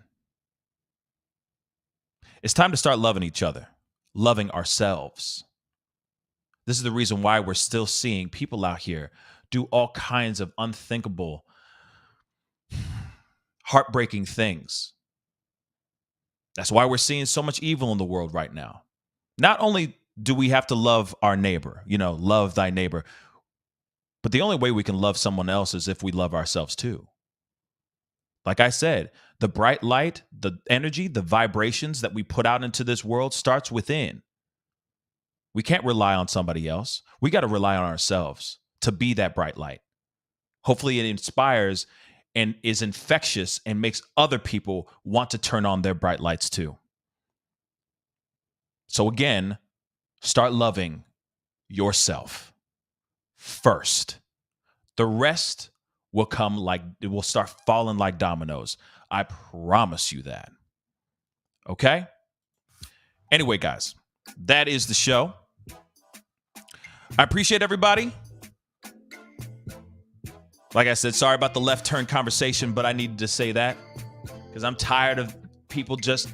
It's time to start loving each other, loving ourselves. This is the reason why we're still seeing people out here do all kinds of unthinkable, heartbreaking things. That's why we're seeing so much evil in the world right now. Not only do we have to love our neighbor, love thy neighbor, but the only way we can love someone else is if we love ourselves too. Like I said, the bright light, the energy, the vibrations that we put out into this world starts within. We can't rely on somebody else. We got to rely on ourselves to be that bright light. Hopefully it inspires and is infectious and makes other people want to turn on their bright lights too. So again, start loving yourself first. The rest will come it will start falling like dominoes. I promise you that. Okay? Anyway, guys, that is the show. I appreciate everybody. Like I said, sorry about the left turn conversation, but I needed to say that because I'm tired of people just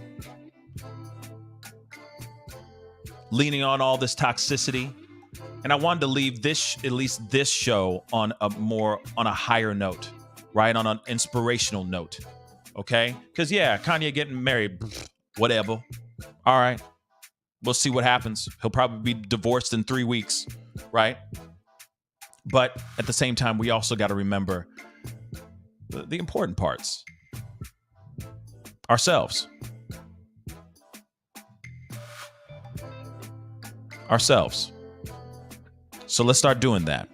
leaning on all this toxicity. And I wanted to leave at least this show on a higher note, right? On an inspirational note. Okay? Because Kanye getting married, whatever. All right. We'll see what happens. He'll probably be divorced in 3 weeks, right? But at the same time, we also got to remember the important parts. Ourselves. So let's start doing that.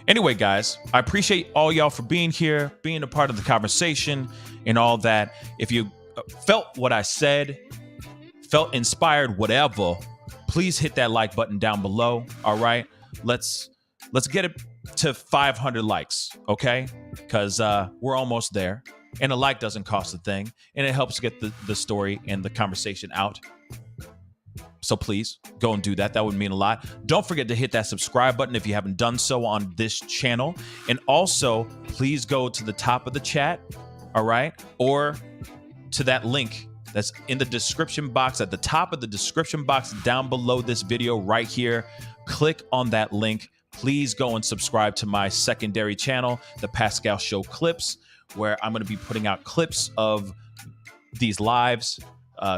Anyway, guys, I appreciate all y'all for being here, being a part of the conversation and all that. If you felt what I said, felt inspired, whatever, please hit that like button down below. All right. Let's get it to 500 likes. Okay. Because we're almost there. And a like doesn't cost a thing. And it helps get the story and the conversation out. So please go and do that. That would mean a lot. Don't forget to hit that subscribe button if you haven't done so on this channel. And also, please go to the top of the chat, all right? Or to that link that's in the description box, at the top of the description box down below this video right here. Click on that link. Please go and subscribe to my secondary channel, The Pascal Show Clips, where I'm going to be putting out clips of these lives.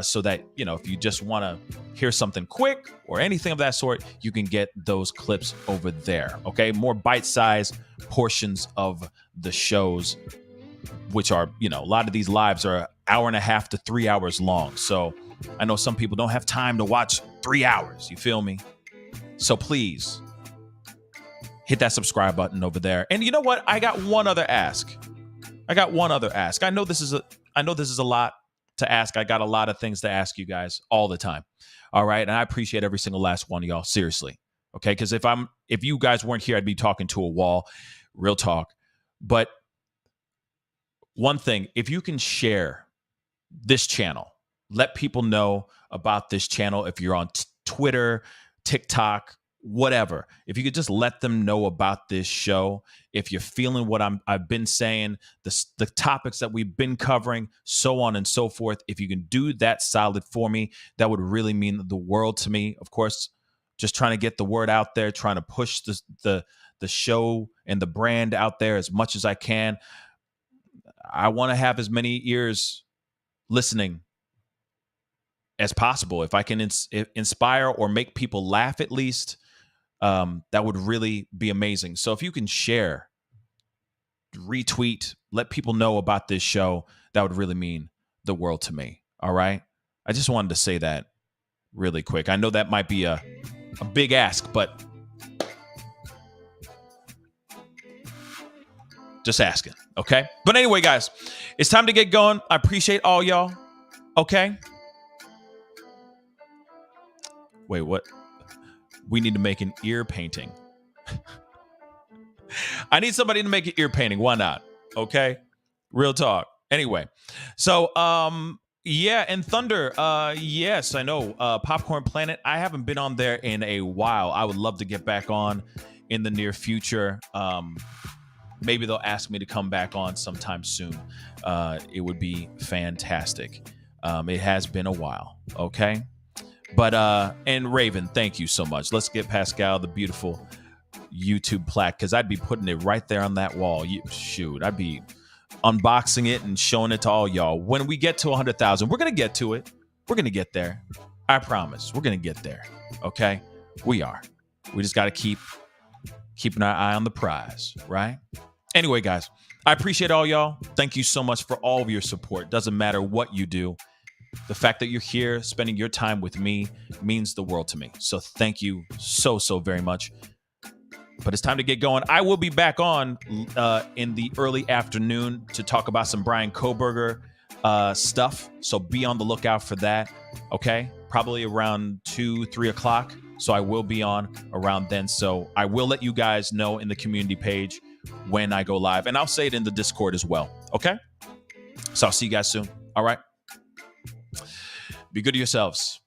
So that, if you just want to hear something quick or anything of that sort, you can get those clips over there. Okay. More bite-sized portions of the shows, which are, a lot of these lives are an hour and a half to 3 hours long. So I know some people don't have time to watch 3 hours. You feel me? So please hit that subscribe button over there. And you know what? I got one other ask. I know this is a lot to ask. I got a lot of things to ask you guys all the time. All right. And I appreciate every single last one of y'all. Seriously. Okay. Because if you guys weren't here, I'd be talking to a wall. Real talk. But one thing, if you can share this channel, let people know about this channel. If you're on Twitter, TikTok, whatever, if you could just let them know about this show, if you're feeling what I've been saying, the topics that we've been covering, so on and so forth, if you can do that solid for me, that would really mean the world to me. Of course, just trying to get the word out there, trying to push the show and the brand out there as much as I can. I want to have as many ears listening as possible. If I can inspire or make people laugh at least, that would really be amazing. So if you can share, retweet, let people know about this show, that would really mean the world to me. All right. I just wanted to say that really quick. I know that might be a big ask, but just asking. Okay. But anyway, guys, it's time to get going. I appreciate all y'all. Okay. Wait, what? We need to make an ear painting. I need somebody to make an ear painting. Why not? Okay. Real talk. Anyway. So, and Thunder. Yes, I know. Popcorn Planet. I haven't been on there in a while. I would love to get back on in the near future. Maybe they'll ask me to come back on sometime soon. It would be fantastic. It has been a while. Okay. But and Raven, thank you so much. Let's get Pascal, the beautiful, YouTube plaque, because I'd be putting it right there on that wall. I'd be unboxing it and showing it to all y'all. When we get to 100,000, we're going to get to it. We're going to get there. I promise. We're going to get there. Okay? We are. We just got to keeping our eye on the prize, right? Anyway, guys, I appreciate all y'all. Thank you so much for all of your support. Doesn't matter what you do. The fact that you're here spending your time with me means the world to me. So thank you so very much. But it's time to get going. I will be back on in the early afternoon to talk about some Brian Koberger stuff. So be on the lookout for that. Okay? Probably around 2-3 o'clock. So I will be on around then. So I will let you guys know in the community page when I go live. And I'll say it in the Discord as well. Okay? So I'll see you guys soon. All right? Be good to yourselves.